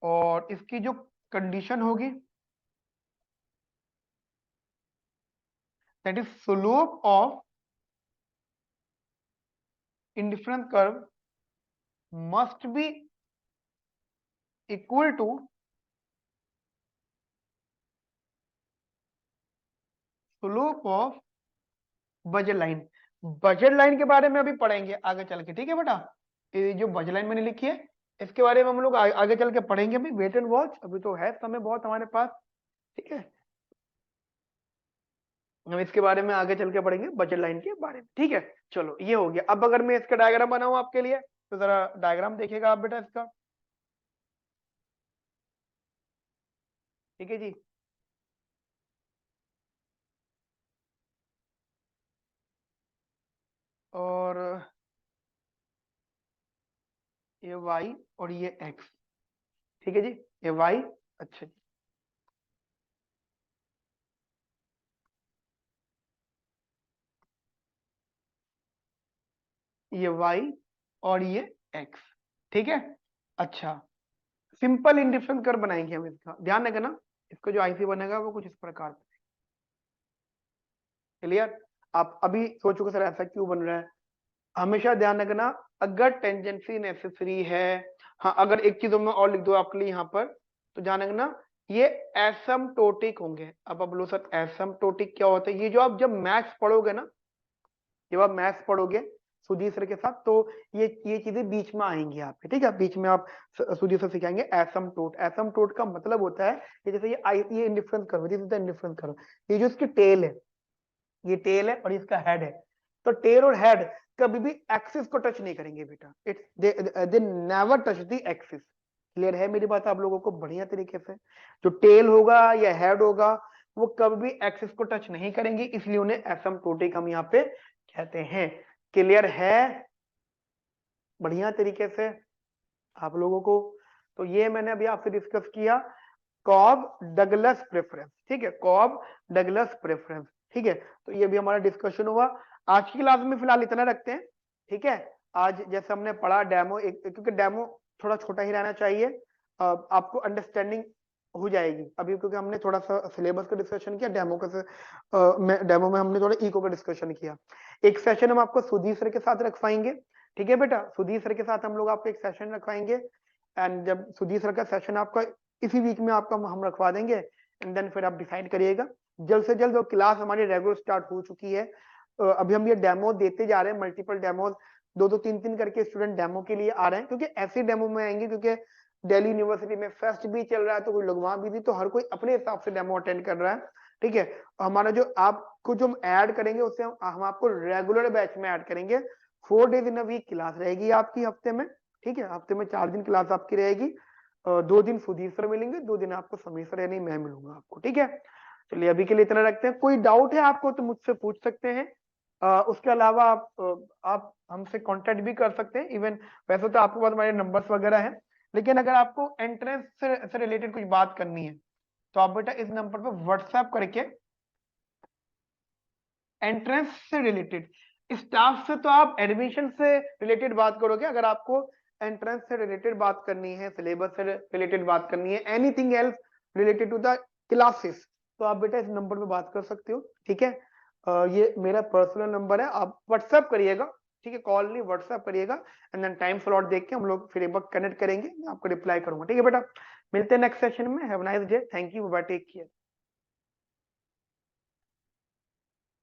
और इसकी जो कंडीशन होगी that is slope of indifference curve must be equal to slope of budget line. Budget line के बारे में अभी पढ़ेंगे आगे चल के, ठीक है बेटा। ये जो बजट लाइन मैंने लिखी है इसके बारे में हम लोग आगे चल के पढ़ेंगे। अभी वेट एंड वॉच, अभी तो है समय बहुत हमारे पास। ठीक है, हम इसके बारे में आगे चल के पढ़ेंगे बजट लाइन के बारे में। ठीक है, चलो ये हो गया। अब अगर मैं इसका डायग्राम बनाऊं आपके लिए तो जरा डायग्राम देखिएगा आप बेटा इसका। ठीक है जी, और ये y और ये x, ठीक है जी, ये y, अच्छा जी, ये y और ये x, ठीक है। अच्छा, सिंपल इंडिफरेंस कर्व बनाएंगे हम, इसका ध्यान रखना, इसका जो आईसी बनेगा वो कुछ इस प्रकार, क्लियर। आप अभी सोचोगे सर ऐसा क्यों बन रहा है, हमेशा ध्यान रखना, अगर टेंजेंसी नेसेसरी है, हाँ अगर एक चीज मैं और लिख दो आपके लिए यहाँ पर, तो ध्यान रखना ये एसिम्प्टोटिक होंगे। अब आप बोलो सर एसिम्प्टोटिक क्या होता है, ये जो आप जब मैथ्स पढ़ोगे ना, जब आप मैथ्स पढ़ोगे सुधीर सर के साथ, तो ये चीजें बीच में आएंगी आपके, ठीक है, बीच में आप सुधीर सर सिखाएंगे एसिम्प्टोट। एसिम्प्टोट का मतलब होता है कि जैसे ये इंडिफरेंस करो, दिस इज द इंडिफरेंस करो, ये जो इसकी टेल है, ये टेल है और इसका हेड है, तो टेल और हेड कभी भी एक्सिस को टच नहीं करेंगे बेटा, it's they never touch the axis. Clear है मेरी बात आप लोगों को बढ़िया तरीके से, जो टेल होगा या हेड होगा वो कभी भी एक्सिस को टच नहीं करेंगे, इसलिए उन्हें एसिम्प्टोटिक हम यहाँ पे कहते हैं। क्लियर है बढ़िया तरीके से आप लोगों को। तो ये मैंने अभी आपसे डिस्कस किया कॉब डगलस प्रेफरेंस, ठीक है, कॉब डगलस प्रेफरेंस, ठीक है। तो ये भी हमारा डिस्कशन हुआ। आज की क्लास में फिलहाल इतना रखते हैं, ठीक है। आज जैसे हमने पढ़ा डेमो, क्योंकि डेमो थोड़ा छोटा ही रहना चाहिए, आपको अंडरस्टैंडिंग हो जाएगी अभी, क्योंकि हमने थोड़ा सा सिलेबस का डिस्कशन किया, डेमो में हमने थोड़ा इको का डिस्कशन किया। एक सेशन हम आपको सुधीर सर के साथ रखवाएंगे, ठीक है बेटा, सुधीर सर के साथ हम लोग आपको एक सेशन रखवाएंगे, एंड जब सुधीर सर का सेशन आपका इसी वीक में आपका हम रखवा देंगे, एंड देन फिर आप डिसाइड करिएगा जल्द से जल्द। वो क्लास हमारी रेगुलर स्टार्ट हो चुकी है, अभी हम ये डेमो देते जा रहे हैं, मल्टीपल डेमोज, दो दो तीन तीन करके स्टूडेंट डेमो के लिए आ रहे हैं, क्योंकि ऐसे डेमो में आएंगे, क्योंकि दिल्ली यूनिवर्सिटी में फेस्ट भी चल रहा है, तो कोई लोग वहां भी तो हर कोई अपने हिसाब से डेमो अटेंड कर रहा है, ठीक है। हमारा जो आपको जो हम ऐड करेंगे उससे हम आपको रेगुलर बैच में ऐड करेंगे, 4 days in a week class रहेगी आपकी हफ्ते में, ठीक है, हफ्ते में 4 दिन क्लास आपकी रहेगी, 2 दिन सुधीर सर मिलेंगे, 2 दिन आपको समीर सर यानी मैं मिलूंगा आपको, ठीक है। चलिए अभी के लिए इतना रखते हैं, कोई डाउट है आपको तो मुझसे पूछ सकते हैं, उसके अलावा आप हमसे कांटेक्ट भी कर सकते हैं इवन, वैसे तो आपके पास हमारे नंबर्स वगैरह हैं, लेकिन अगर आपको एंट्रेंस से रिलेटेड कुछ बात करनी है तो आप बेटा इस नंबर पर व्हाट्सएप करके एंट्रेंस से रिलेटेड, स्टाफ से तो आप एडमिशन से रिलेटेड बात करोगे, अगर आपको एंट्रेंस से रिलेटेड बात करनी है, सिलेबस से रिलेटेड बात करनी है, anything else related to the classes, तो आप बेटा इस नंबर पे बात कर सकते हो, ठीक है। ये मेरा पर्सनल नंबर है, आप व्हाट्सएप करिएगा, ठीक है, कॉल नहीं व्हाट्सएप करिएगा, एंड देन टाइम स्लॉट देख के हम लोग फिर एक बार कनेक्ट करेंगे, मैं आपको रिप्लाई करूंगा, ठीक है बेटा। मिलते हैं नेक्स्ट सेशन में, have nice day, thank you, bye, take care.